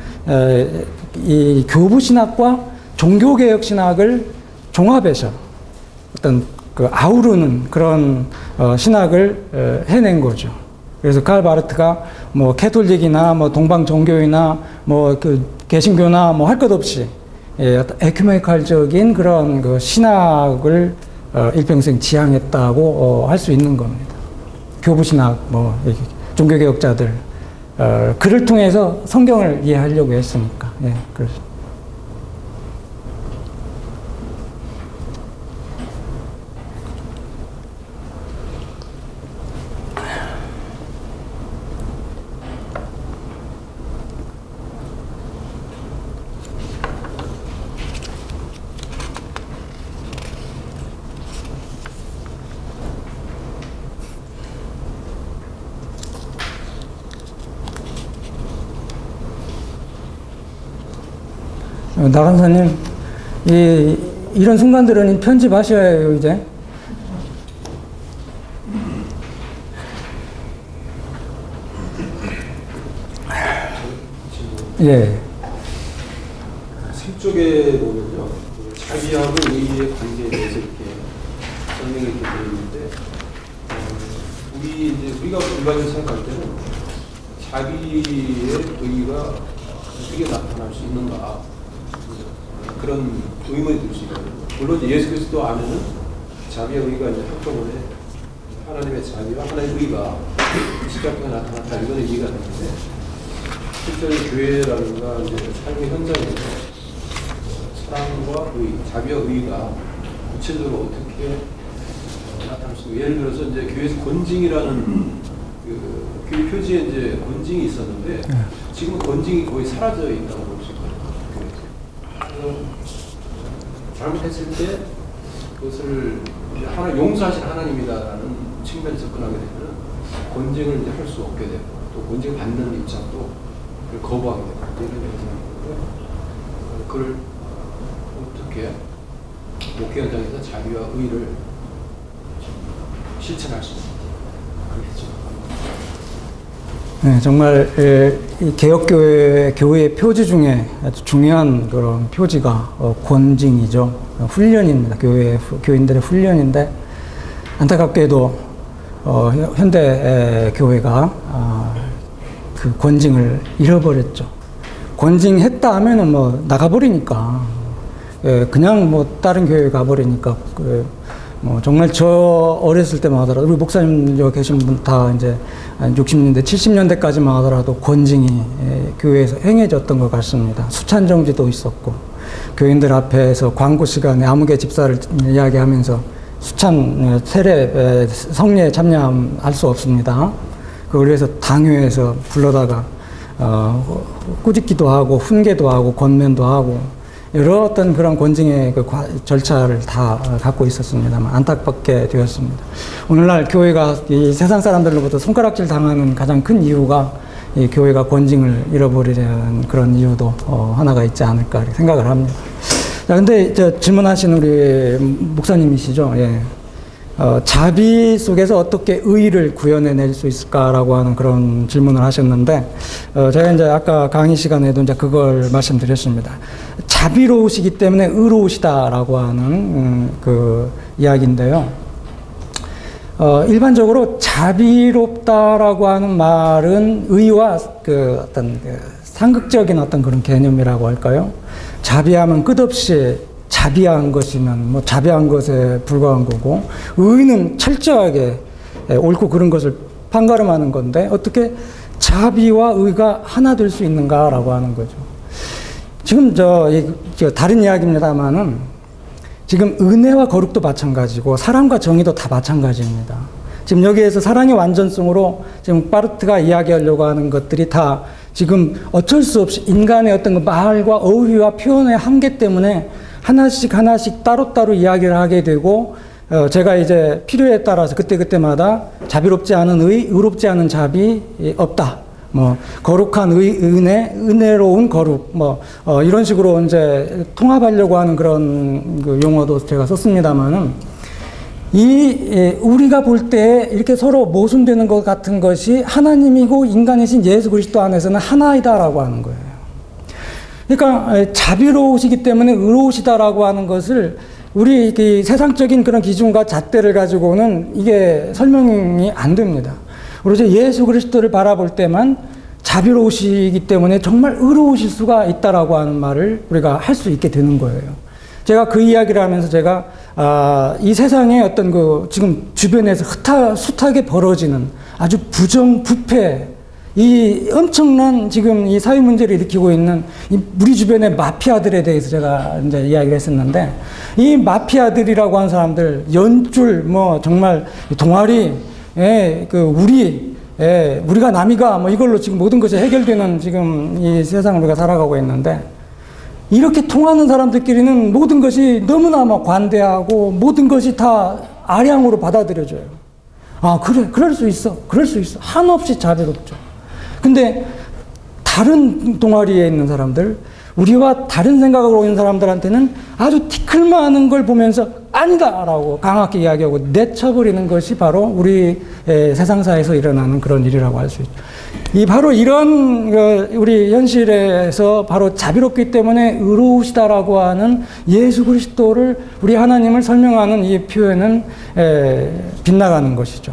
A: 이 교부 신학과 종교개혁 신학을 종합해서 어떤 그 아우르는 그런 신학을 해낸 거죠. 그래서 카를 바르트가 뭐 캐톨릭이나 뭐 동방 종교이나 뭐 그 개신교나 뭐 할 것 없이 어떤 에큐메니칼적인 그런 그 신학을 일평생 지향했다고 할 수 있는 겁니다. 교부 신학, 뭐 종교개혁자들 그를 통해서 성경을 이해하려고 했으니까. 예, 그렇죠. 나간사님, 이런 순간들은 편집하셔야 해요, 이제. 예.
C: 색쪽에 보면요, 자비하고 의의 관계에 대해서 이렇게 설명이 이렇게 되어 있는데, 우리가 일반적으로 생각할 때는 자비의 의의가 어떻게 나타날 수 있는가, 그런 의문이 들 수 있거든요. 물론 예수 그리스도 안에는 자비의 의의가 이제 한꺼번에 하나님의 자비와 하나님의 의의가 십자가에 나타났다, 이거는 이해가 되는데, 실제로 교회라든가 이제 삶의 현장에서 사랑과 의의, 자비와 의의가 구체적으로 어떻게 나타날 수 있고, 예를 들어서 이제 교회에서 권징이라는 그 교회 표지에 이제 권징이 있었는데 지금은 권징이 거의 사라져 있다고 볼 수 있거든요. 잘못했을 때 그것을 하나 용서하신 하나님이다라는 측면에서 접근하게 되면 권징을 이제 할 수 없게 되고, 또 권징을 받는 입장도 거부하게 되고, 이런 현상이 있는데, 그걸 어떻게 목회 현장에서 자비와 의의를 실천할 수 있는지 그렇겠죠.
A: 네, 정말 이 개혁교회 교회의 표지 중에 아주 중요한 그런 표지가 권징이죠. 훈련입니다. 교인들의 훈련인데, 안타깝게도 현대 교회가 그 권징을 잃어버렸죠. 권징했다 하면은 뭐 나가버리니까, 그냥 뭐 다른 교회 가버리니까, 뭐 정말 저 어렸을 때만 하더라도, 우리 목사님 여기 계신 분 다 이제 60년대, 70년대까지만 하더라도 권징이 교회에서 행해졌던 것 같습니다. 수찬 정지도 있었고, 교인들 앞에서 광고 시간에 아무개 집사를 이야기하면서 수찬 세례 성례에 참여할 수 없습니다. 그걸 위해서 당회에서 불러다가 꾸짖기도 하고 훈계도 하고 권면도 하고 여러 어떤 그런 권징의 그 절차를 다 갖고 있었습니다만 안타깝게 되었습니다. 오늘날 교회가 이 세상 사람들로부터 손가락질 당하는 가장 큰 이유가 이 교회가 권징을 잃어버리려는 그런 이유도 하나가 있지 않을까 이렇게 생각을 합니다. 자, 근데 질문하신 우리 목사님이시죠? 예. 자비 속에서 어떻게 의의를 구현해낼 수 있을까라고 하는 그런 질문을 하셨는데, 제가 이제 아까 강의 시간에도 이제 그걸 말씀드렸습니다. 자비로우시기 때문에 의로우시다라고 하는 그 이야기인데요. 일반적으로 자비롭다라고 하는 말은 의와 그 어떤 상극적인 어떤 그런 개념이라고 할까요? 자비하면 끝없이 자비한 것이면 뭐 자비한 것에 불과한 거고, 의는 철저하게 옳고 그른 것을 판가름하는 건데 어떻게 자비와 의가 하나 될 수 있는가라고 하는 거죠. 지금 다른 이야기입니다만은 지금 은혜와 거룩도 마찬가지고 사랑과 정의도 다 마찬가지입니다. 지금 여기에서 사랑의 완전성으로 지금 바르트가 이야기하려고 하는 것들이 다 지금 어쩔 수 없이 인간의 어떤 그 말과 어휘와 표현의 한계 때문에 하나씩 따로따로 이야기를 하게 되고, 제가 이제 필요에 따라서 그때마다 자비롭지 않은 의, 의롭지 않은 자비 없다 뭐 거룩한 은혜로운 거룩, 뭐 이런 식으로 이제 통합하려고 하는 그런 그 용어도 제가 썼습니다만은 우리가 볼 때 이렇게 서로 모순되는 것 같은 것이 하나님이고 인간이신 예수 그리스도 안에서는 하나이다라고 하는 거예요. 그러니까 자비로우시기 때문에 의로우시다라고 하는 것을 우리 세상적인 그런 기준과 잣대를 가지고는 이게 설명이 안 됩니다. 오로지 예수 그리스도를 바라볼 때만 자비로우시기 때문에 정말 의로우실 수가 있다라고 하는 말을 우리가 할 수 있게 되는 거예요. 제가 그 이야기를 하면서 제가 이 세상에 어떤 그 지금 주변에서 숱하게 벌어지는 아주 부패, 이 엄청난 지금 이 사회 문제를 일으키고 있는 우리 주변의 마피아들에 대해서 제가 이제 이야기를 했었는데, 이 마피아들이라고 하는 사람들, 연줄, 뭐 정말 동아리, 우리가 남이가 뭐 이걸로 지금 모든 것이 해결되는 지금 이 세상을 우리가 살아가고 있는데, 이렇게 통하는 사람들끼리는 모든 것이 너무나 막 관대하고 모든 것이 다 아량으로 받아들여져요. 그래, 그럴 수 있어. 한없이 자비롭죠. 근데 다른 동아리에 있는 사람들, 우리와 다른 생각으로 있는 사람들한테는 아주 티끌만한 걸 보면서 아니다라고 강하게 이야기하고 내쳐버리는 것이 바로 우리 세상사에서 일어나는 그런 일이라고 할 수 있죠. 바로 이런 우리 현실에서 바로 자비롭기 때문에 의로우시다라고 하는 예수 그리스도를, 우리 하나님을 설명하는 이 표현은 빗나가는 것이죠.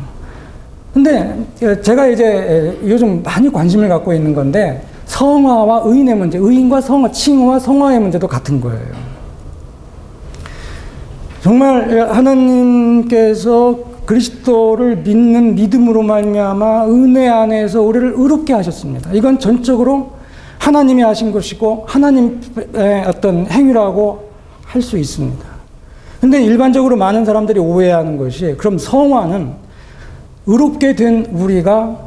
A: 근데 제가 이제 요즘 많이 관심을 갖고 있는 건데, 성화와 의인의 문제, 의인과 성화, 칭의와 성화의 문제도 같은 거예요. 정말 하나님께서 그리스도를 믿는 믿음으로 말미암아 은혜 안에서 우리를 의롭게 하셨습니다. 이건 전적으로 하나님이 하신 것이고 하나님의 어떤 행위라고 할 수 있습니다. 근데 일반적으로 많은 사람들이 오해하는 것이, 그럼 성화는 의롭게 된 우리가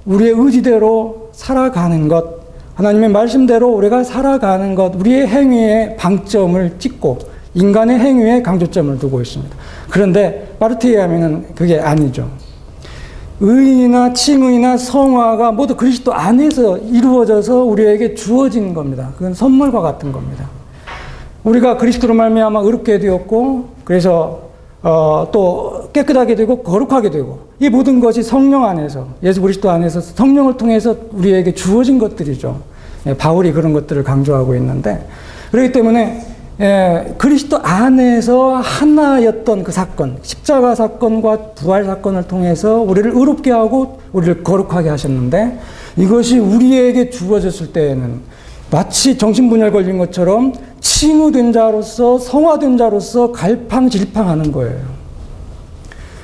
A: 우리의 의지대로 살아가는 것, 하나님의 말씀대로 우리가 살아가는 것, 우리의 행위에 방점을 찍고 인간의 행위에 강조점을 두고 있습니다. 그런데 마르티에하면은 그게 아니죠. 의인이나 칭의나 성화가 모두 그리스도 안에서 이루어져서 우리에게 주어진 겁니다. 그건 선물과 같은 겁니다. 우리가 그리스도로 말미암아 의롭게 되었고, 그래서 또 깨끗하게 되고 거룩하게 되고, 이 모든 것이 성령 안에서, 예수 그리스도 안에서 성령을 통해서 우리에게 주어진 것들이죠. 바울이 그런 것들을 강조하고 있는데, 그렇기 때문에 그리스도 안에서 하나였던 그 사건, 십자가 사건과 부활 사건을 통해서 우리를 의롭게 하고 우리를 거룩하게 하셨는데, 이것이 우리에게 주어졌을 때에는 마치 정신분열 걸린 것처럼 칭의된 자로서, 성화된 자로서 갈팡질팡하는 거예요.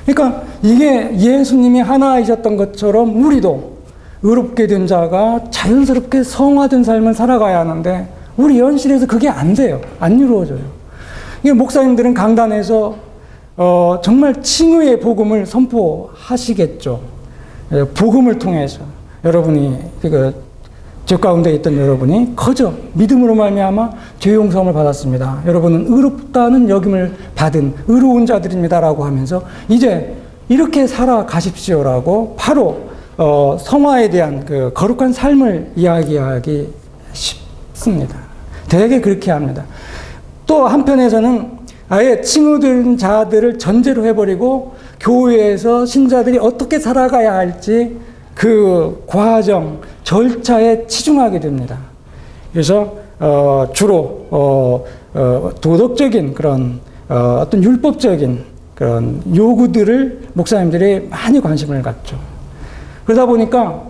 A: 그러니까 이게 예수님이 하나이셨던 것처럼 우리도 의롭게 된 자가 자연스럽게 성화된 삶을 살아가야 하는데, 우리 현실에서 그게 안 돼요. 안 이루어져요. 이게 목사님들은 강단에서 정말 칭의의 복음을 선포하시겠죠. 복음을 통해서 여러분이 죄 가운데 있던 여러분이 거저 믿음으로 말미암아 죄 용서함을 받았습니다. 여러분은 의롭다는 여김을 받은 의로운 자들입니다라고 하면서 이제 이렇게 살아가십시오라고 바로 성화에 대한 그 거룩한 삶을 이야기하기 쉽습니다. 되게 그렇게 합니다. 또 한편에서는 아예 칭의된 자들을 전제로 해버리고 교회에서 신자들이 어떻게 살아가야 할지 그 과정, 절차에 치중하게 됩니다. 그래서 주로 도덕적인 그런 어떤 율법적인 그런 요구들을 목사님들이 많이 관심을 갖죠. 그러다 보니까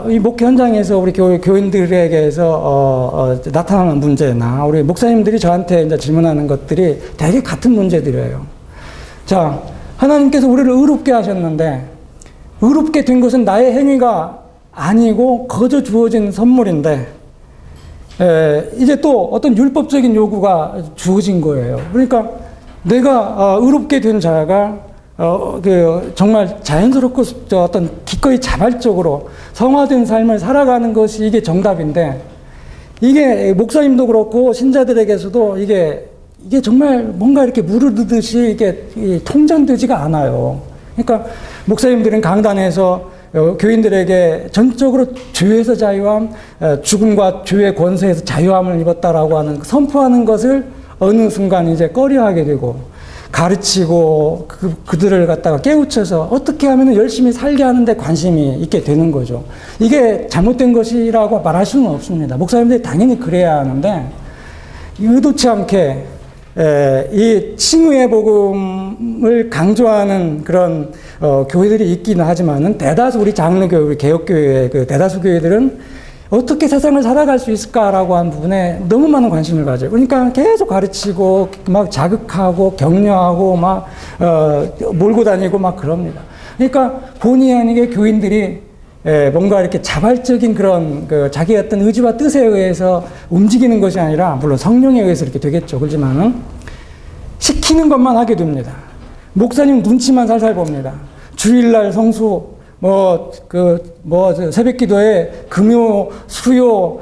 A: 이 목회 현장에서 우리 교인들에게서 나타나는 문제나 우리 목사님들이 저한테 이제 질문하는 것들이 되게 같은 문제들이에요. 자, 하나님께서 우리를 의롭게 하셨는데, 의롭게 된 것은 나의 행위가 아니고 거저 주어진 선물인데, 이제 또 어떤 율법적인 요구가 주어진 거예요. 그러니까 내가 의롭게 된 자가 정말 자연스럽고 어떤 기꺼이 자발적으로 성화된 삶을 살아가는 것이 이게 정답인데, 이게 목사님도 그렇고 신자들에게서도 이게 정말 뭔가 이렇게 무르르듯이 이게 통전되지가 않아요. 그러니까 목사님들은 강단에서 교인들에게 전적으로 죄에서 자유함, 죽음과 죄의 권세에서 자유함을 입었다라고 하는 선포하는 것을 어느 순간 이제 꺼려하게 되고 가르치고 그들을 갖다가 깨우쳐서 어떻게 하면 열심히 살게 하는데 관심이 있게 되는 거죠. 이게 잘못된 것이라고 말할 수는 없습니다. 목사님들이 당연히 그래야 하는데 의도치 않게 이 칭의의 복음을 강조하는 그런 교회들이 있기는 하지만은 대다수 우리 장로교회, 우리 개혁교회의 그 대다수 교회들은 어떻게 세상을 살아갈 수 있을까라고 하는 부분에 너무 많은 관심을 가져요. 그러니까 계속 가르치고 막 자극하고 격려하고 막 몰고 다니고 막 그럽니다. 그러니까 본의 아니게 교인들이 뭔가 이렇게 자발적인 그런 자기의 어떤 의지와 뜻에 의해서 움직이는 것이 아니라, 물론 성령에 의해서 이렇게 되겠죠. 그렇지만은 시키는 것만 하게 됩니다. 목사님 눈치만 살살 봅니다. 주일날 성수, 새벽 기도에 금요, 수요,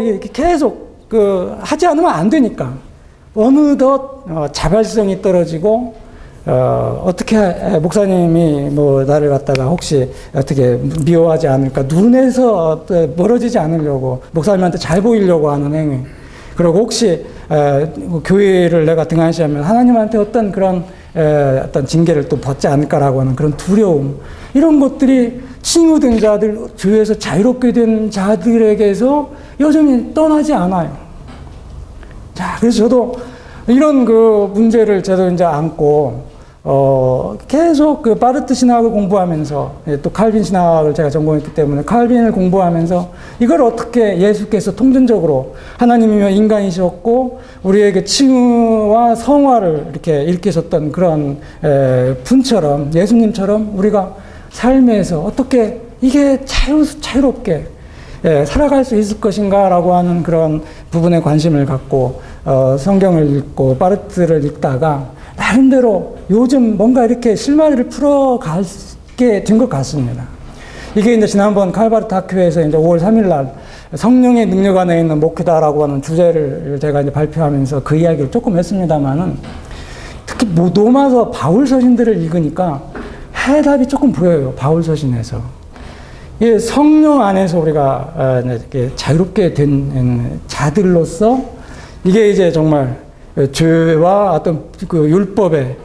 A: 이렇게 계속 하지 않으면 안 되니까. 어느덧 자발성이 떨어지고, 어떻게 목사님이 나를 갖다가 혹시 어떻게 미워하지 않을까, 눈에서 멀어지지 않으려고 목사님한테 잘 보이려고 하는 행위, 그리고 혹시 교회를 내가 등한시하면 하나님한테 어떤 그런 어떤 징계를 또 받지 않을까라고 하는 그런 두려움, 이런 것들이 칭의된 자들, 죄에서 자유롭게 된 자들에게서 여전히 떠나지 않아요. 자, 그래서 저도 이런 문제를 저도 이제 안고 계속 바르트 신학을 공부하면서, 또 칼빈 신학을 제가 전공했기 때문에 칼빈을 공부하면서 이걸 어떻게 예수께서 통전적으로 하나님이며 인간이셨고 우리에게 칭의와 성화를 이렇게 일으키셨던 그런 분처럼, 예수님처럼 우리가 삶에서 어떻게 이게 자유롭게 살아갈 수 있을 것인가라고 하는 그런 부분에 관심을 갖고 성경을 읽고 바르트를 읽다가 나름대로 요즘 뭔가 이렇게 실마리를 풀어가게 된 것 같습니다. 이게 이제 지난번 칼바르트 학교에서 이제 5월 3일 날 성령의 능력 안에 있는 목회다라고 하는 주제를 제가 이제 발표하면서 그 이야기를 조금 했습니다만은, 특히 로마서 바울 서신들을 읽으니까 해답이 조금 보여요. 바울 서신에서. 이 성령 안에서 우리가 이렇게 자유롭게 된 자들로서 이게 이제 정말 죄와 어떤 율법의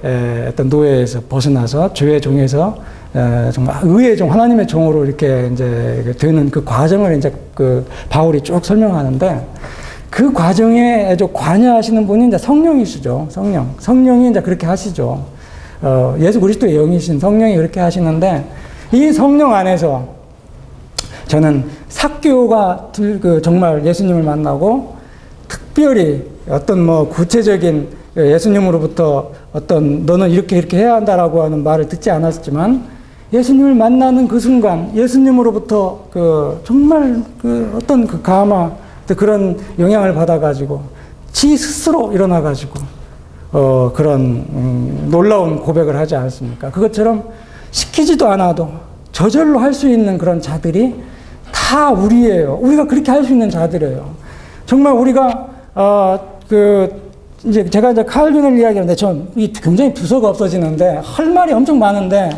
A: 어떤 노예에서 벗어나서 죄의 종에서 정말 의의 종, 하나님의 종으로 이렇게 이제 되는 그 과정을 이제 바울이 쭉 설명하는데, 그 과정에 관여하시는 분이 이제 성령이시죠. 성령이 이제 그렇게 하시죠. 예수 그리스도의 영이신 성령이 그렇게 하시는데, 이 성령 안에서 저는 삭개오가 정말 예수님을 만나고 특별히 어떤 구체적인 예수님으로부터 어떤 너는 이렇게 해야 한다라고 하는 말을 듣지 않았지만, 예수님을 만나는 그 순간 예수님으로부터 정말 어떤 감화, 그런 영향을 받아가지고 지 스스로 일어나가지고 그런 놀라운 고백을 하지 않습니까? 그것처럼 시키지도 않아도 저절로 할 수 있는 그런 자들이 다 우리예요. 우리가 그렇게 할 수 있는 자들이에요. 정말 우리가 이제 제가 이제 칼빈을 이야기하는데 전 굉장히 두서가 없어지는데 할 말이 엄청 많은데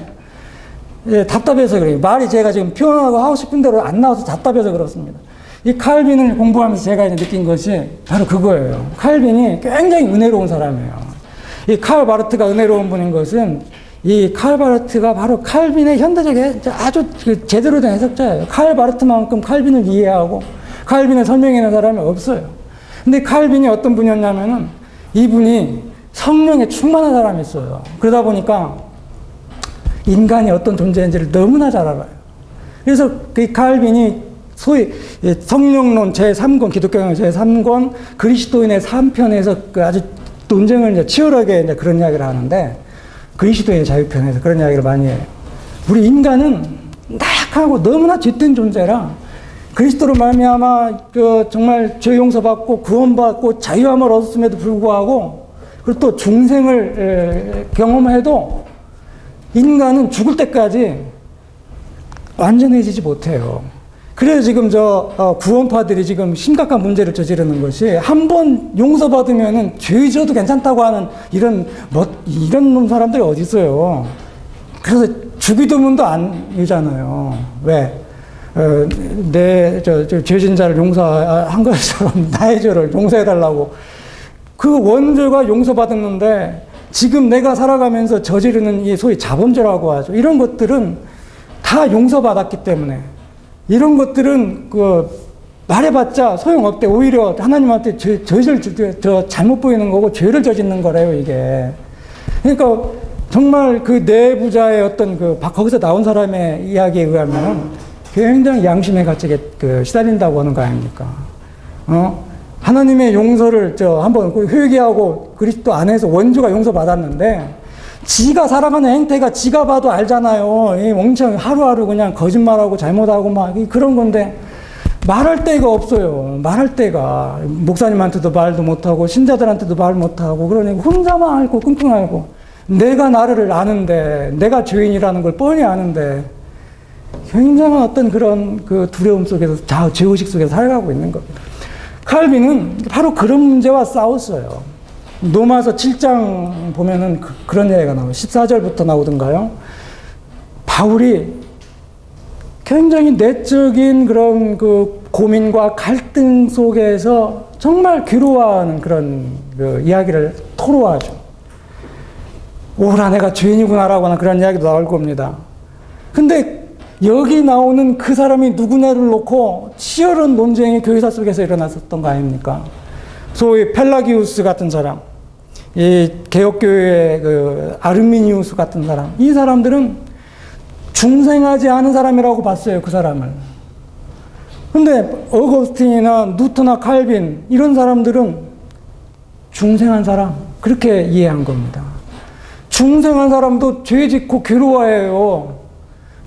A: 답답해서 그래요. 말이 제가 지금 표현하고 하고 싶은 대로 안 나와서 답답해서 그렇습니다. 이 칼빈을 공부하면서 제가 이제 느낀 것이 바로 그거예요. 칼빈이 굉장히 은혜로운 사람이에요. 이 칼 바르트가 은혜로운 분인 것은, 이 칼 바르트가 바로 칼빈의 현대적인 아주 제대로 된 해석자예요. 칼 바르트만큼 칼빈을 이해하고 칼빈을 설명하는 사람이 없어요. 근데 칼빈이 어떤 분이었냐면은, 이분이 성령에 충만한 사람이었어요. 그러다 보니까 인간이 어떤 존재인지를 너무나 잘 알아요. 그래서 그 칼빈이 소위 성령론 제3권, 기독교의 제3권 그리스도인의 3편에서 아주 논쟁을 이제 치열하게 이제 그런 이야기를 하는데, 그리스도인의 자유편에서 그런 이야기를 많이 해요. 우리 인간은 나약하고 너무나 죗된 존재라 그리스도로 말미암아 정말 죄 용서받고 구원받고 자유함을 얻었음에도 불구하고, 그리고 또 중생을 경험해도 인간은 죽을 때까지 완전해지지 못해요. 그래서 지금 구원파들이 지금 심각한 문제를 저지르는 것이, 한 번 용서받으면은 죄 져도 괜찮다고 하는 이런 놈 사람들이 어디 있어요. 그래서 주기도문도 아니잖아요. 왜? 죄진 자를 용서한 것처럼 나의 죄를 용서해달라고. 그 원죄가 용서받았는데 지금 내가 살아가면서 저지르는 이 소위 자범죄라고 하죠. 이런 것들은 다 용서받았기 때문에 이런 것들은 말해봤자 소용없대. 오히려 하나님한테 잘못 보이는 거고 죄를 저짓는 거래요, 이게. 그러니까 정말 그 내부자의 어떤 거기서 나온 사람의 이야기에 의하면 굉장히 양심의 가책에 시달린다고 하는 거 아닙니까? 하나님의 용서를 한번 회개하고 그리스도 안에서 원죄가 용서받았는데 지가 살아가는 행태가 지가 봐도 알잖아요. 멍청 하루하루 그냥 거짓말하고 잘못하고 막 그런 건데 말할 데가 없어요. 말할 데가. 목사님한테도 말도 못하고 신자들한테도 말 못하고 그러니까 혼자만 알고 끙끙 앓고 내가 나를 아는데 내가 죄인이라는 걸 뻔히 아는데 굉장한 어떤 그런 두려움 속에서 죄의식 속에서 살아가고 있는 겁니다. 칼빈은 바로 그런 문제와 싸웠어요. 로마서 7장 보면은 그런 얘기가 나와요. 14절부터 나오던가요? 바울이 굉장히 내적인 그런 고민과 갈등 속에서 정말 괴로워하는 그런 이야기를 토로하죠. 오라 내가 죄인이구나라고 하는 그런 이야기도 나올 겁니다. 근데 여기 나오는 그 사람이 누구냐를 놓고 치열한 논쟁이 교회사 속에서 일어났었던 거 아닙니까? 소위 펠라기우스 같은 사람, 이 개혁교회의 아르미니우스 같은 사람, 이 사람들은 중생하지 않은 사람이라고 봤어요, 그 사람을. 근데 어거스틴이나 누터나 칼빈 이런 사람들은 중생한 사람, 그렇게 이해한 겁니다. 중생한 사람도 죄 짓고 괴로워해요.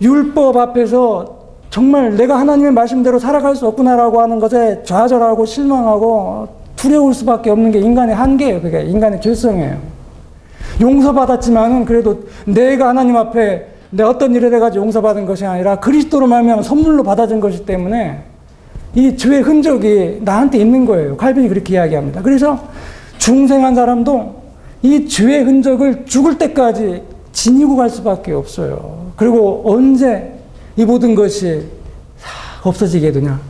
A: 율법 앞에서 정말 내가 하나님의 말씀대로 살아갈 수 없구나라고 하는 것에 좌절하고 실망하고 두려울 수밖에 없는 게 인간의 한계예요. 그게 인간의 죄성이에요. 용서받았지만은 그래도 내가 하나님 앞에 내 어떤 일을 해가지고 용서받은 것이 아니라 그리스도로 말미암아 선물로 받아진 것이기 때문에 이 죄의 흔적이 나한테 있는 거예요. 칼빈이 그렇게 이야기합니다. 그래서 중생한 사람도 이 죄의 흔적을 죽을 때까지 지니고 갈 수밖에 없어요. 그리고 언제 이 모든 것이 없어지게 되냐?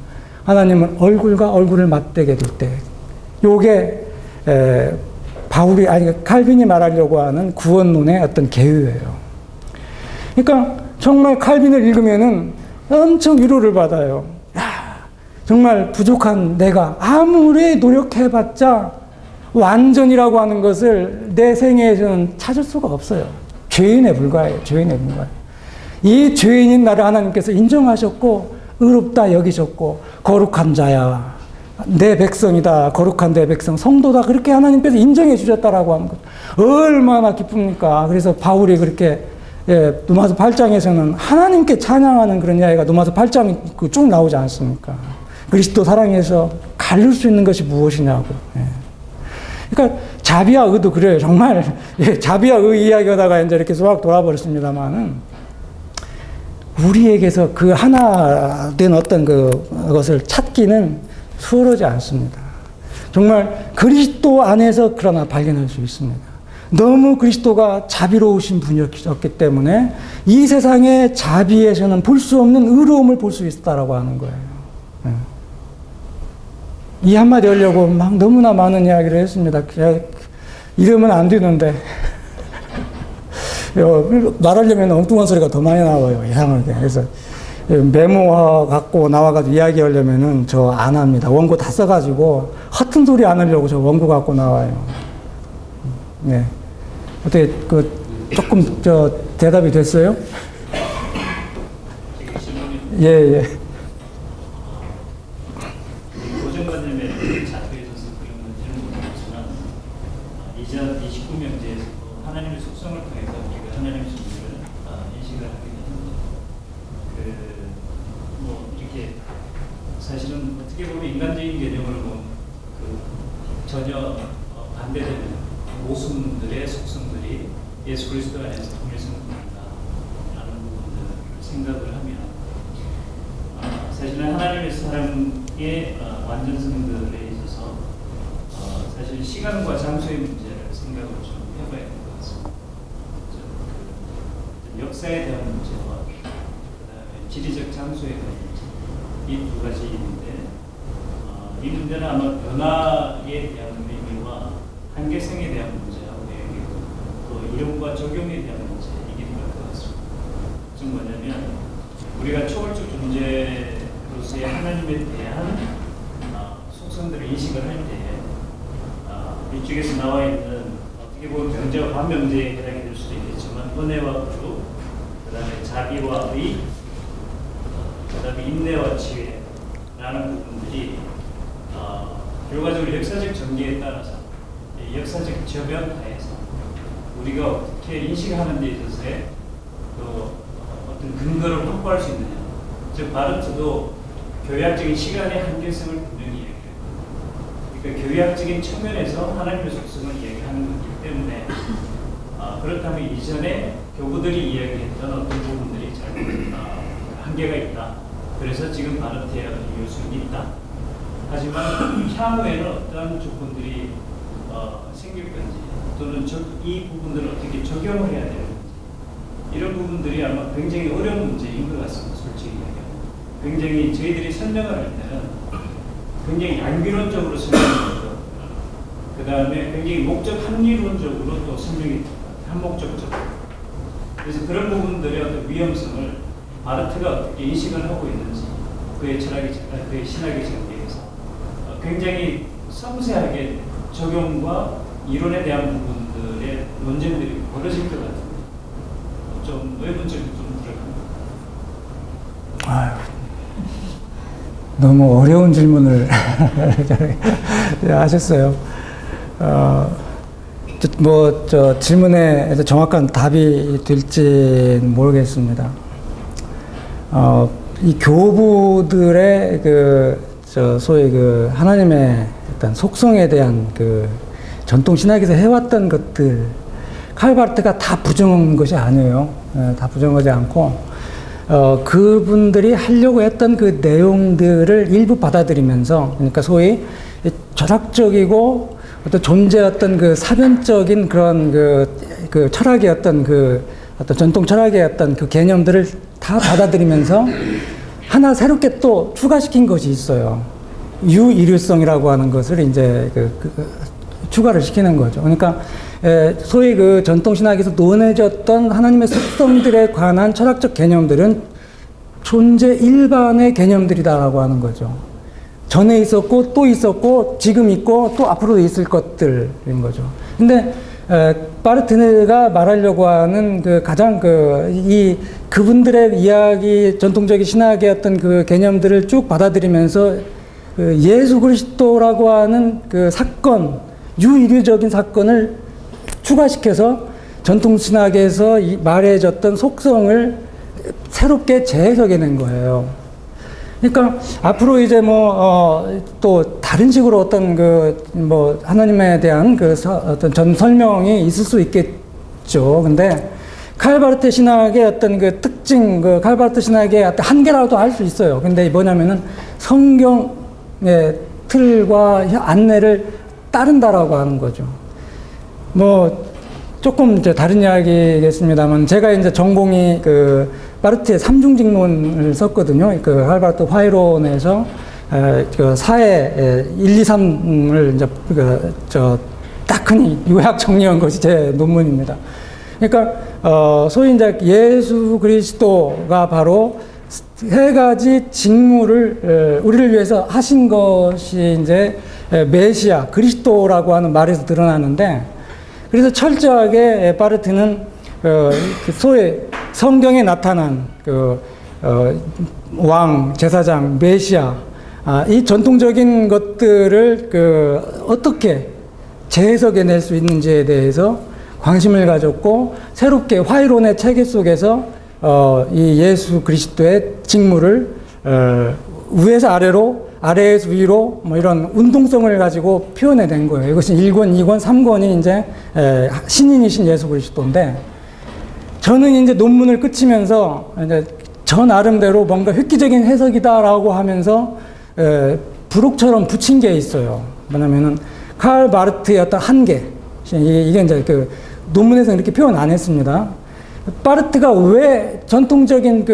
A: 하나님은 얼굴과 얼굴을 맞대게 될 때. 요게 칼빈이 말하려고 하는 구원론의 어떤 개요예요. 그러니까 정말 칼빈을 읽으면은 엄청 위로를 받아요. 정말 부족한 내가 아무리 노력해봤자 완전이라고 하는 것을 내 생애에서는 찾을 수가 없어요. 죄인에 불과해요. 죄인에 불과해요. 이 죄인인 나를 하나님께서 인정하셨고 의롭다 여기셨고 거룩한 자야. 내 백성이다. 거룩한 내 백성. 성도다. 그렇게 하나님께서 인정해 주셨다라고 하는 것. 얼마나 기쁩니까? 그래서 바울이 그렇게 로마서 8장에서는 하나님께 찬양하는 그런 이야기가 로마서 8장이 쭉 나오지 않습니까? 그리스도 사랑해서 가릴 수 있는 것이 무엇이냐고. 그러니까 자비와 의도 그래요. 정말 자비와 의 이야기하다가 이제 이렇게 막 돌아버렸습니다만은 우리에게서 그 하나 된 어떤 그것을 찾기는 수월하지 않습니다. 정말 그리스도 안에서 그러나 발견할 수 있습니다. 너무 그리스도가 자비로우신 분이었기 때문에 이 세상의 자비에서는 볼 수 없는 의로움을 볼 수 있다라고 하는 거예요. 이 한마디 하려고 막 너무나 많은 이야기를 했습니다. 이러면 안 되는데 말하려면 엉뚱한 소리가 더 많이 나와요. 이상하게. 그래서 메모 갖고 나와가지고 이야기하려면은 저 안 합니다. 원고 다 써가지고 허튼 소리 안 하려고 저 원고 갖고 나와요. 네. 어떻게 조금 대답이 됐어요? 예.
D: 고정관념의 자투에 있어서 그런 문제는 모르겠지만 이전 29명제에서 하나님의 속성을 통해서 우리가 하나님의 존재를 인식을 하게 되는 이렇게 사실은 어떻게 보면 인간적인 개념으로 전혀 반대되는 모순들의 속성들이 예수 그리스도 안에서 통일성한다라는 부분들을 생각을 하면 사실은 하나님의 사람의 완전성들에 있어서 사실 시간과 장소의 문제를 생각을 좀 해봐야 될 것 같습니다. 역사에 대한 문제 지리적 장소에 대한 문제, 이 두 가지인데 이 문제는 아마 변화에 대한 의미와 한계성에 대한 문제하고 또 이론과 적용에 대한 문제 이게 될 것 같습니다. 즉 뭐냐면 우리가 초월적 존재로서의 하나님에 대한 속성들을 인식을 할 때 이쪽에서 나와 있는 어떻게 보면 명제와 반명제에 해당이 될 수도 있겠지만 은혜와 그루, 그 다음에 자비와 의, 그 다음에 인내와 지혜라는 부분들이 결과적으로 역사적 전개에 따라서 역사적 저변하에서 우리가 어떻게 인식하는 데 있어서의 어떤 근거를 확보할 수 있느냐. 즉 바르트도 교회학적인 시간의 한계성을 분명히 얘기해요. 그러니까 교회학적인 측면에서 하나님의 속성을 이야기하는 거기 때문에 그렇다면 이전에 교부들이 이야기했던 어떤 부분들이 잘 한계가 있다. 그래서 지금 바르트의 요소는 있다. 하지만 향후에는 어떤 조건들이 생길 건지 또는 이 부분들을 어떻게 적용을 해야 되는지 이런 부분들이 아마 굉장히 어려운 문제인 것 같습니다. 솔직히 얘기하면. 굉장히 저희들이 설명을 할 때는 굉장히 양비론적으로 설명하고 그 다음에 굉장히 목적 합리론적으로 또 설명이 한목적적으로 그래서 그런 부분들의 어떤 위험성을 바르트가 어떻게 인식을 하고 있는지 그의 철학의 그의 신학의 전개에서 굉장히 섬세하게 적용과 이론에 대한 부분들의 논쟁들이 벌어질 것 같은데 좀 의문점이 좀 들어갑니다.
A: 너무 어려운 질문을 하셨어요. 질문에 정확한 답이 될지는 모르겠습니다. 이 교부들의 소위 하나님의 어떤 속성에 대한 전통 신학에서 해왔던 것들, 칼바르트가 다 부정한 것이 아니에요. 다 부정하지 않고, 그분들이 하려고 했던 그 내용들을 일부 받아들이면서, 그러니까 소위 철학적이고 어떤 존재 어떤 사변적인 그런 철학의 어떤 전통 철학의 어떤 개념들을 다 받아들이면서 하나 새롭게 또 추가시킨 것이 있어요. 유일유성이라고 하는 것을 이제 추가를 시키는 거죠. 그러니까 소위 전통신학에서 논해졌던 하나님의 속성들에 관한 철학적 개념들은 존재 일반의 개념들이다라고 하는 거죠. 전에 있었고 또 있었고 지금 있고 또 앞으로도 있을 것들인 거죠. 근데 바르트가 말하려고 하는 가장 그분들의 이야기, 전통적인 신학의 어떤 개념들을 쭉 받아들이면서 예수 그리스도라고 하는 사건, 유일유적인 사건을 추가시켜서 전통신학에서 말해졌던 속성을 새롭게 재해석해낸 거예요. 그러니까 앞으로 이제 또 다른 식으로 어떤 하나님에 대한 어떤 전 설명이 있을 수 있겠죠. 근데 칼바르트 신학의 어떤 특징, 칼바르트 신학의 어떤 한계라고도 할 수 있어요. 근데 뭐냐면은 성경의 틀과 안내를 따른다라고 하는 거죠. 조금 이제 다른 이야기겠습니다만, 제가 이제 전공이 바르트의 삼중직론을 썼거든요. 칼바르트 화이론에서 사회 1, 2, 3을 이제 딱 흔히 요약 정리한 것이 제 논문입니다. 그러니까 소위 이제 예수 그리스도가 바로 세 가지 직무를 우리를 위해서 하신 것이 이제 메시아 그리스도라고 하는 말에서 드러나는데, 그래서 철저하게 바르트는 소위 성경에 나타난 왕, 제사장, 메시아, 이 전통적인 것들을 어떻게 재해석해낼 수 있는지에 대해서 관심을 가졌고, 새롭게 화이론의 체계 속에서 이 예수 그리스도의 직무를 위에서 아래로, 아래에서 위로 이런 운동성을 가지고 표현해낸 거예요. 이것이 1권, 2권, 3권이 이제 신인이신 예수 그리스도인데, 저는 이제 논문을 끝이면서 이제 저 나름대로 뭔가 획기적인 해석이다라고 하면서 부록처럼 붙인 게 있어요. 뭐냐면은 칼 바르트의 어떤 한계, 이게 이제 논문에서 이렇게 표현 안 했습니다. 바르트가 왜 전통적인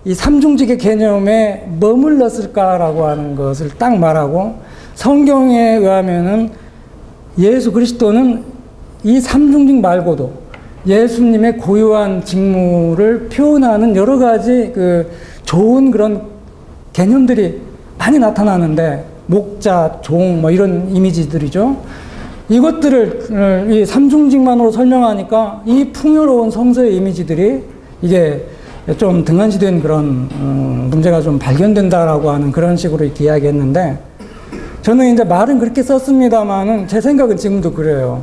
A: 이 삼중직의 개념에 머물렀을까라고 하는 것을 딱 말하고, 성경에 의하면은 예수 그리스도는 이 삼중직 말고도 예수님의 고유한 직무를 표현하는 여러 가지 그 좋은 그런 개념들이 많이 나타나는데, 목자, 종, 뭐 이런 이미지들이죠. 이것들을 이 삼중직만으로 설명하니까 이 풍요로운 성서의 이미지들이 이게 좀 등한시된 그런 문제가 좀 발견된다라고 하는 그런 식으로 이렇게 이야기했는데, 저는 이제 말은 그렇게 썼습니다만은 제 생각은 지금도 그래요.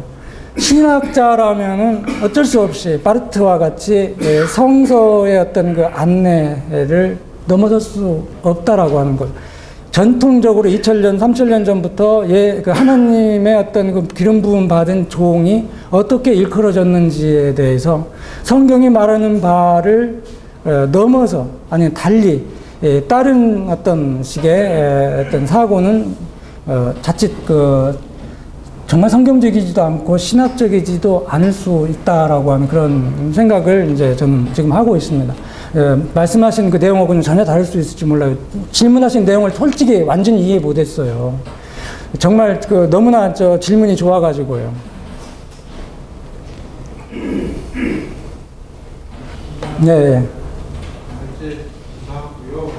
A: 신학자라면은 어쩔 수 없이 바르트와 같이 성서의 어떤 그 안내를 넘어설 수 없다라고 하는 것. 전통적으로 2000년, 3000년 전부터 그 하나님의 어떤 그 기름 부음 받은 종이 어떻게 일컬어졌는지에 대해서 성경이 말하는 바를 넘어서, 아니 달리 다른 어떤 식의 어떤 사고는 자칫 정말 성경적이지도 않고 신학적이지도 않을 수 있다라고 하는 그런 생각을 이제 저는 지금 하고 있습니다. 말씀하신 그 내용하고는 전혀 다를 수 있을지 몰라요. 질문하신 내용을 솔직히 완전히 이해 못했어요. 정말 너무나 질문이 좋아가지고요. 네.
E: 이제 나왔고요.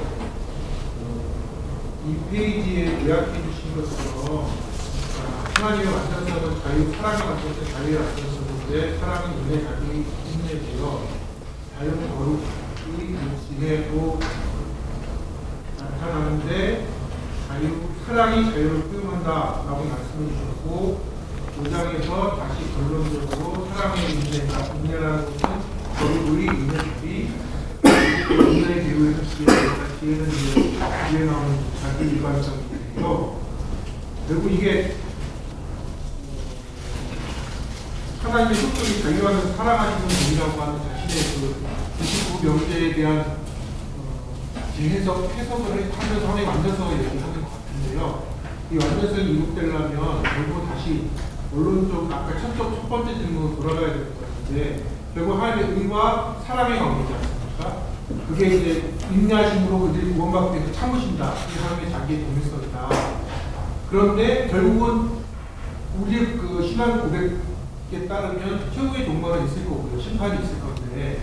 E: 이 페이지에 요약해 주신 것처럼 하나님의 완전성은 사랑의 완전성, 자유의 완전성인데, 사랑은 은혜, 자기 인내되어 자유는 거룩이 진해도 나타나는데, 사랑이 자유를 표현한다라고 말씀해 주셨고, 5장에서 다시 결론적으로 사랑의 인내라는 것은 거룩의 인내들이 인내의 배우에서 지혜는 뒤에 나오는 자기 일관성인데요. 결국 이게 하나님의 속성이 자기와는 사랑하시는 분이라고 하는 자신의 그 99명제에 대한 해석을 하면서 하나님 완전성을 얘기하는 것 같은데요. 이 완전성이 이룩되려면 결국 다시 원론적 아까 첫 번째 질문으로 돌아가야 될 것 같은데, 결국 하나님의 의와 사랑의 관계지 않습니까? 그게 이제 인내하심으로 그들이 구원받게 돼서 참으신다. 이게 하나님의 자기의 동일성이다. 그런데 결국은 우리의 그 신앙 고백에 따르면 최후의 종말은 있을 거고요. 심판이 있을 건데,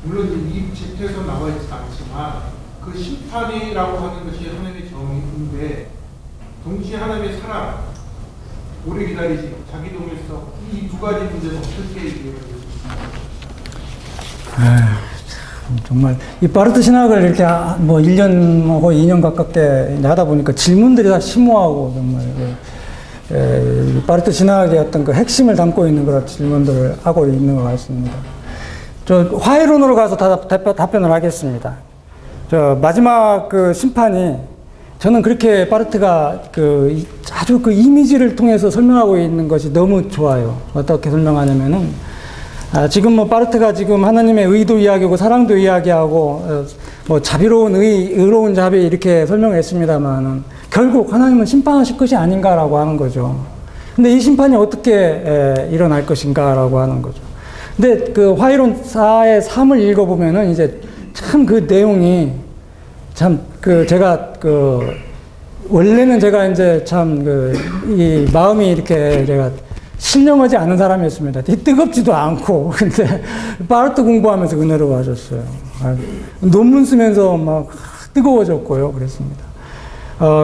E: 물론 이 집에서 나와 있지 않지만 그 심판이라고 하는 것이 하나님의 정의인데, 동시에 하나님의 사랑, 오래 기다리지, 자기 동일성, 이 두 가지 문제는 어떻게 이해하겠습니까?
A: 정말 이 바르트 신학을 이렇게 뭐 1년하고 2년 가깝게 하다 보니까 질문들이 다 심오하고, 정말 바르트 신학의 어떤 그 핵심을 담고 있는 그런 질문들을 하고 있는 것 같습니다. 저 화해론으로 가서 답변을 하겠습니다. 저 마지막 그 심판이, 저는 그렇게 바르트가 아주 그 이미지를 통해서 설명하고 있는 것이 너무 좋아요. 어떻게 설명하냐면은, 지금 뭐 바르트가 지금 하나님의 의도 이야기하고 사랑도 이야기하고 뭐 자비로운 의로운 자비 이렇게 설명했습니다만은, 결국 하나님은 심판하실 것이 아닌가라고 하는 거죠. 근데 이 심판이 어떻게 일어날 것인가라고 하는 거죠. 근데 그 화해론 4의 3을 읽어보면은 이제 참 그 내용이 참 제가 원래는 제가 이제 참 이 마음이 이렇게 제가 신령하지 않은 사람이었습니다. 뜨겁지도 않고. 근데 바르트 공부하면서 은혜로워졌어요. 논문 쓰면서 막 뜨거워졌고요. 그랬습니다.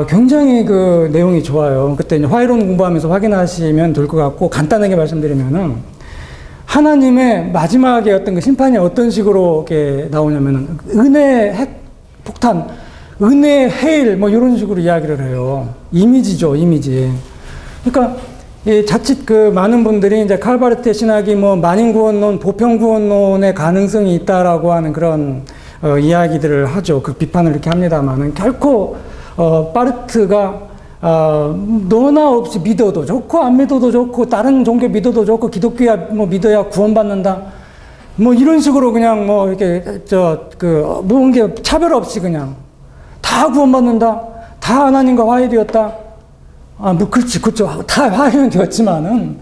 A: 굉장히 그 내용이 좋아요. 그때 이제 화해론 공부하면서 확인하시면 될 것 같고, 간단하게 말씀드리면은, 하나님의 마지막에 어떤 그 심판이 어떤 식으로 이렇게 나오냐면은, 은혜 핵폭탄, 은혜 해일, 뭐 이런 식으로 이야기를 해요. 이미지죠, 이미지. 그러니까, 자칫 많은 분들이 이제 칼바르트의 신학이 뭐 만인구원론, 보편구원론의 가능성이 있다라고 하는 그런 이야기들을 하죠. 그 비판을 이렇게 합니다만은, 결코 바르트가 너나 없이 믿어도 좋고 안 믿어도 좋고 다른 종교 믿어도 좋고 기독교야 뭐 믿어야 구원받는다 뭐 이런 식으로 그냥 뭐 이렇게 모든 게 차별 없이 그냥 다 구원받는다, 다 하나님과 화해되었다. 뭐 그렇죠. 다 화해는 되었지만은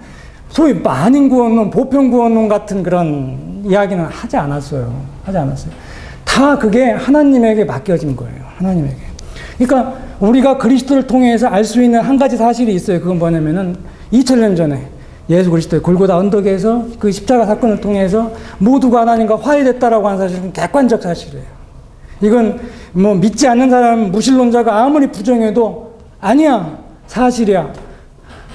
A: 소위 만인구원론, 보편구원론 같은 그런 이야기는 하지 않았어요. 다 그게 하나님에게 맡겨진 거예요. 하나님에게. 그러니까 우리가 그리스도를 통해서 알 수 있는 한 가지 사실이 있어요. 그건 뭐냐면은 2000년 전에 예수 그리스도의 골고다 언덕에서 그 십자가 사건을 통해서 모두가 하나님과 화해됐다라고 하는 사실은 객관적 사실이에요. 이건 뭐 믿지 않는 사람, 무신론자가 아무리 부정해도 아니야, 사실이야,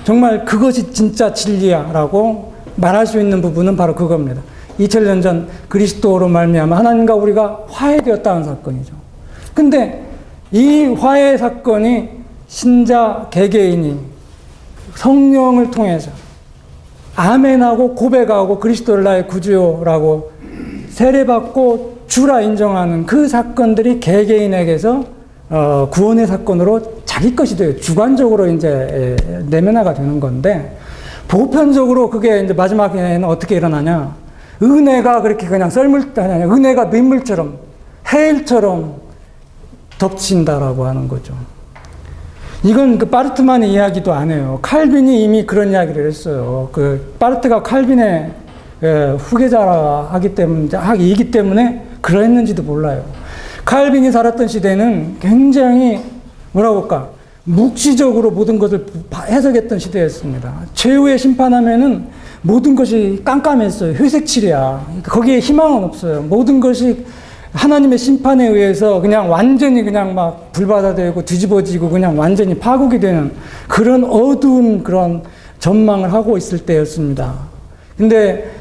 A: 정말 그것이 진짜 진리야 라고 말할 수 있는 부분은 바로 그겁니다. 2000년 전 그리스도로 말미암아 하나님과 우리가 화해되었다는 사건이죠. 근데 이 화해 사건이 신자 개개인이 성령을 통해서 아멘하고 고백하고 그리스도를 나의 구주요라고 세례받고 주라 인정하는 그 사건들이 개개인에게서 구원의 사건으로 자기 것이 돼요. 주관적으로 이제 내면화가 되는 건데, 보편적으로 그게 이제 마지막에는 어떻게 일어나냐? 은혜가 그렇게 그냥 은혜가 민물처럼 해일처럼 덮친다라고 하는 거죠. 이건 그 바르트만의 이야기도 안 해요. 칼빈이 이미 그런 이야기를 했어요. 그 바르트가 칼빈의 후계자이기 때문에 그랬는지도 몰라요. 칼빈이 살았던 시대는 굉장히 뭐라고 할까, 묵시적으로 모든 것을 해석했던 시대였습니다. 최후의 심판하면은 모든 것이 깜깜했어요. 회색칠이야. 거기에 희망은 없어요. 모든 것이 하나님의 심판에 의해서 그냥 완전히 그냥 막 불바다되고 뒤집어지고 그냥 완전히 파국이 되는 그런 어두운 그런 전망을 하고 있을 때였습니다. 근데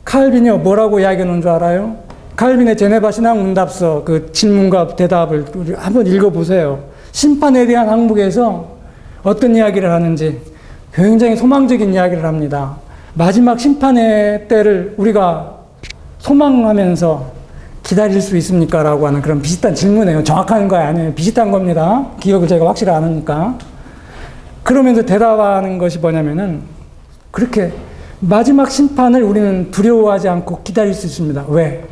A: 칼빈이 뭐라고 이야기하는 줄 알아요? 칼빈의 제네바 신학문답서 그 질문과 대답을 우리 한번 읽어보세요. 심판에 대한 항목에서 어떤 이야기를 하는지 굉장히 소망적인 이야기를 합니다. 마지막 심판의 때를 우리가 소망하면서 기다릴 수 있습니까? 라고 하는 그런 비슷한 질문이에요. 정확한 거 아니에요. 비슷한 겁니다. 기억을 제가 확실히 아니까. 그러면서 대답하는 것이 뭐냐면은, 그렇게 마지막 심판을 우리는 두려워하지 않고 기다릴 수 있습니다. 왜?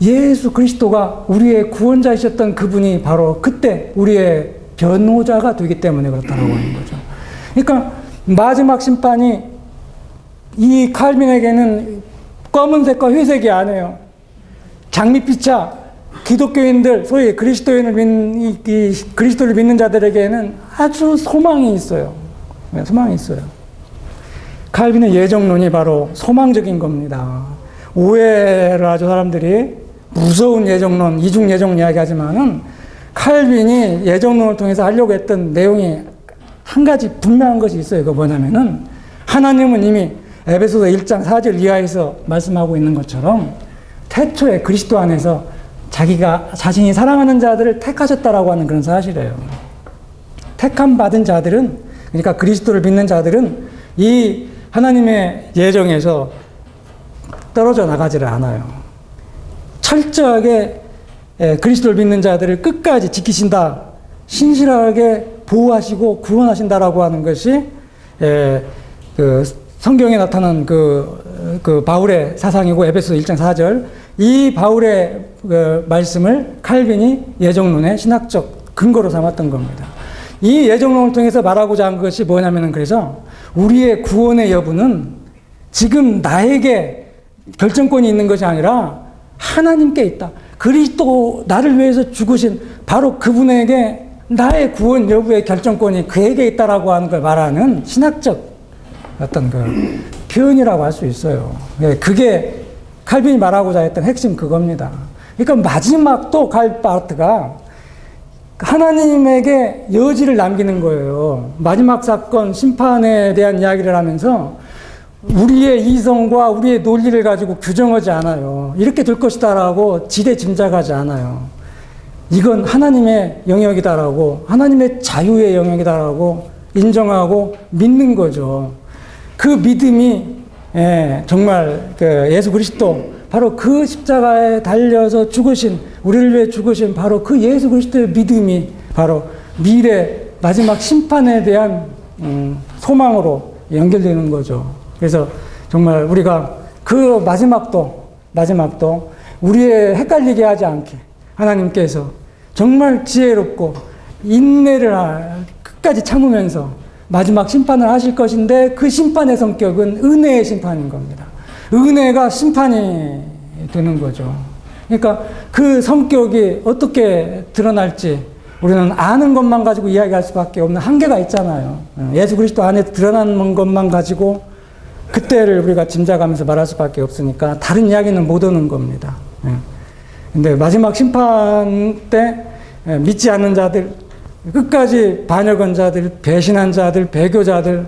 A: 예수 그리스도가 우리의 구원자이셨던 그분이 바로 그때 우리의 변호자가 되기 때문에 그렇다라고 하는 거죠. 그러니까 마지막 심판이 이 칼빈에게는 검은색과 회색이 아니에요. 장밋빛차 기독교인들, 소위 그리스도인을 그리스도를 믿는 자들에게는 아주 소망이 있어요. 소망이 있어요. 칼빈의 예정론이 바로 소망적인 겁니다. 오해를 하죠, 사람들이. 무서운 예정론, 이중 예정 이야기 하지만은 칼빈이 예정론을 통해서 하려고 했던 내용이 한 가지 분명한 것이 있어요. 그거 뭐냐면은, 하나님은 이미 에베소서 1장 4절 이하에서 말씀하고 있는 것처럼 태초에 그리스도 안에서 자신이 사랑하는 자들을 택하셨다라고 하는 그런 사실이에요. 택함 받은 자들은, 그러니까 그리스도를 믿는 자들은 이 하나님의 예정에서 떨어져 나가지를 않아요. 철저하게 그리스도를 믿는 자들을 끝까지 지키신다, 신실하게 보호하시고 구원하신다라고 하는 것이 그 성경에 나타난 그 바울의 사상이고, 에베소 1장 4절, 이 바울의 그 말씀을 칼빈이 예정론의 신학적 근거로 삼았던 겁니다. 이 예정론을 통해서 말하고자 한 것이 뭐냐면은, 그래서 우리의 구원의 여부는 지금 나에게 결정권이 있는 것이 아니라 하나님께 있다. 그리스도 나를 위해서 죽으신 바로 그분에게 나의 구원 여부의 결정권이 그에게 있다라고 하는 걸 말하는 신학적 어떤 그 표현이라고 할 수 있어요. 그게 칼빈이 말하고자 했던 핵심 그겁니다. 그러니까 마지막도 바르트가 하나님에게 여지를 남기는 거예요. 마지막 사건, 심판에 대한 이야기를 하면서 우리의 이성과 우리의 논리를 가지고 규정하지 않아요. 이렇게 될 것이다라고 지레 짐작하지 않아요. 이건 하나님의 영역이다라고, 하나님의 자유의 영역이다라고 인정하고 믿는 거죠. 그 믿음이 정말 그 예수 그리스도, 바로 그 십자가에 달려서 죽으신, 우리를 위해 죽으신 바로 그 예수 그리스도의 믿음이 바로 미래 마지막 심판에 대한 소망으로 연결되는 거죠. 그래서 정말 우리가 그 마지막도 우리의 헷갈리게 하지 않게 하나님께서 정말 지혜롭고 인내를 끝까지 참으면서 마지막 심판을 하실 것인데, 그 심판의 성격은 은혜의 심판인 겁니다. 은혜가 심판이 되는 거죠. 그러니까 그 성격이 어떻게 드러날지 우리는 아는 것만 가지고 이야기할 수밖에 없는 한계가 있잖아요. 예수 그리스도 안에 드러난 것만 가지고 그때를 우리가 짐작하면서 말할 수밖에 없으니까 다른 이야기는 못 오는 겁니다. 근데 마지막 심판 때 믿지 않는 자들, 끝까지 반역한 자들, 배신한 자들, 배교자들,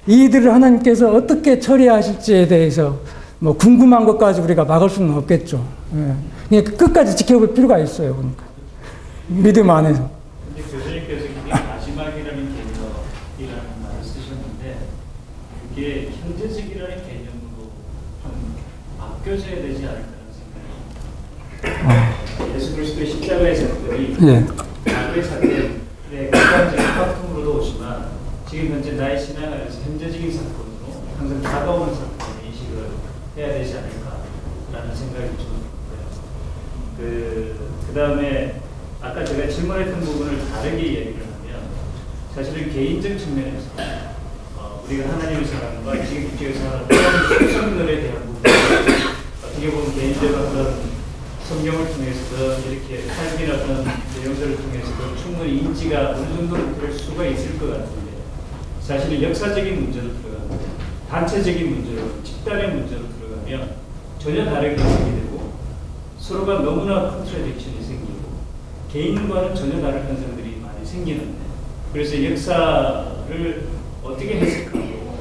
A: 이들을 하나님께서 어떻게 처리하실지에 대해서 뭐 궁금한 것까지 우리가 막을 수는 없겠죠. 그러니까 끝까지 지켜볼 필요가 있어요. 그러니까 믿음 안에서.
D: 근데 교수님께서 이게 마지막이라는 개념이라는 말을 쓰셨는데 그게 현재적이라는 개념으로 좀 바뀌어져야 되지 않을까라는 생각이. 예수 그리스도의 십자가의 사건이 과거의 사건의 극단적인 파품으로도 오지만 지금 현재 나의 신앙 안에서 현재적인 사건으로 항상 다가오는 사건을 인식을 해야 되지 않을까라는 생각이 좀 들고요. 그 다음에 아까 제가 질문했던 부분을 다르게 얘기를 하면 사실은 개인적 측면에서 우리가 하나님의 사랑과 지극히 사랑과 속성들에 대한 부분 어떻게 보면 개인적 어떤 성경을 통해서든 이렇게 삶이나 어떤 내용들을 통해서도 충분히 인지가 어느 정도는 될 수가 있을 것 같은데 사실은 역사적인 문제로 들어가면 단체적인 문제로 집단의 문제로 들어가면 전혀 다르게 해석이 되고 서로가 너무나 컨트라딕션이 생기고 개인과는 전혀 다른 현상들이 많이 생기는데 그래서 역사를 어떻게 해석하고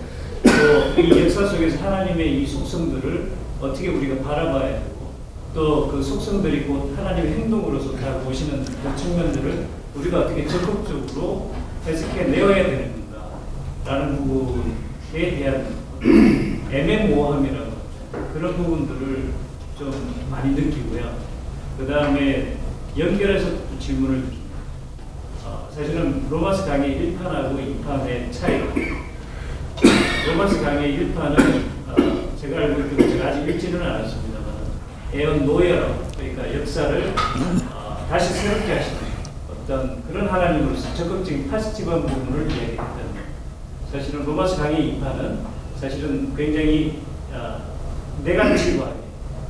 D: 또 이 역사 속에서 하나님의 이 속성들을 어떻게 우리가 바라봐야 되고 또 그 속성들이 곧 하나님의 행동으로서 다 보시는 그 측면들을 우리가 어떻게 적극적으로 해석해 내어야 되는 건가라는 부분에 대한 애매모호함이라고 그런 부분들을 좀 많이 느끼고요. 그 다음에 연결해서 질문을 드립니다. 사실은 로마서 강의 1판하고 2판의 차이. 로마서 강의 1판은 제가 알고 있기로 제가 아직 읽지는 않았습니다만 에온 노예라고 그러니까 역사를 다시 새롭게 하시는 어떤 그런 하나님으로서 적극적인 파지티브한 부분을 이야기했던 사실은 로마서 강의 2판은 사실은 굉장히 네거티브하게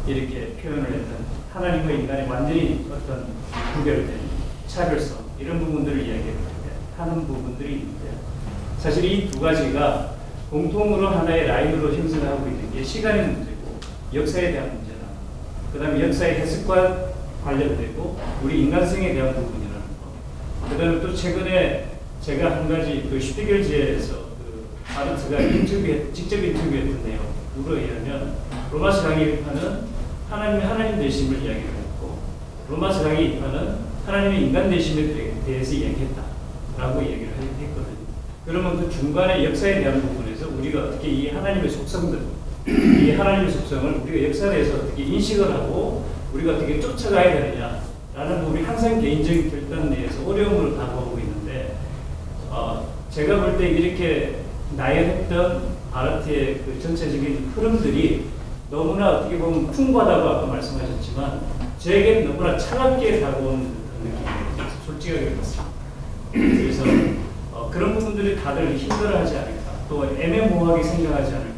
D: 이렇게 표현을 했던 하나님과 인간의 완전히 어떤 구별된 차별성 이런 부분들을 이야기하는 부분들이 있는데 사실 이 두 가지가 공통으로 하나의 라인으로 형성하고 있는 게 시간의 문제고 역사에 대한 문제나 그 다음에 역사의 해석과 관련되고 우리 인간성에 대한 부분이라는 거. 그 다음에 또 최근에 제가 한 가지 그 슈피겔지에서 그 아르트가 직접 인터뷰했던 내용으로 의하면 로마서 강의 1판은 하나님의 하나님 되심을 이야기를 했고 로마서 강의 2판은 하나님의 인간 되심에 대해서 이야기했다라고 얘기를 했거든요. 그러면 그 중간에 역사에 대한 부분에서 우리가 어떻게 이 하나님의 속성들 이 하나님의 속성을 우리가 역사에서 어떻게 인식을 하고 우리가 어떻게 쫓아가야 되느냐라는 부분이 항상 개인적인 결단 내에서 어려움을 다가오고 있는데 제가 볼 때 이렇게 나열했던 아르트의 그 전체적인 흐름들이 너무나 어떻게 보면 풍부하다고 아까 말씀하셨지만 저에게는 너무나 차갑게 다가오는 느낌이 솔직하게 그렇습니다. 그래서 그런 부분들이 다들 힘들어하지 않을까 또 애매모호하게 생각하지 않을까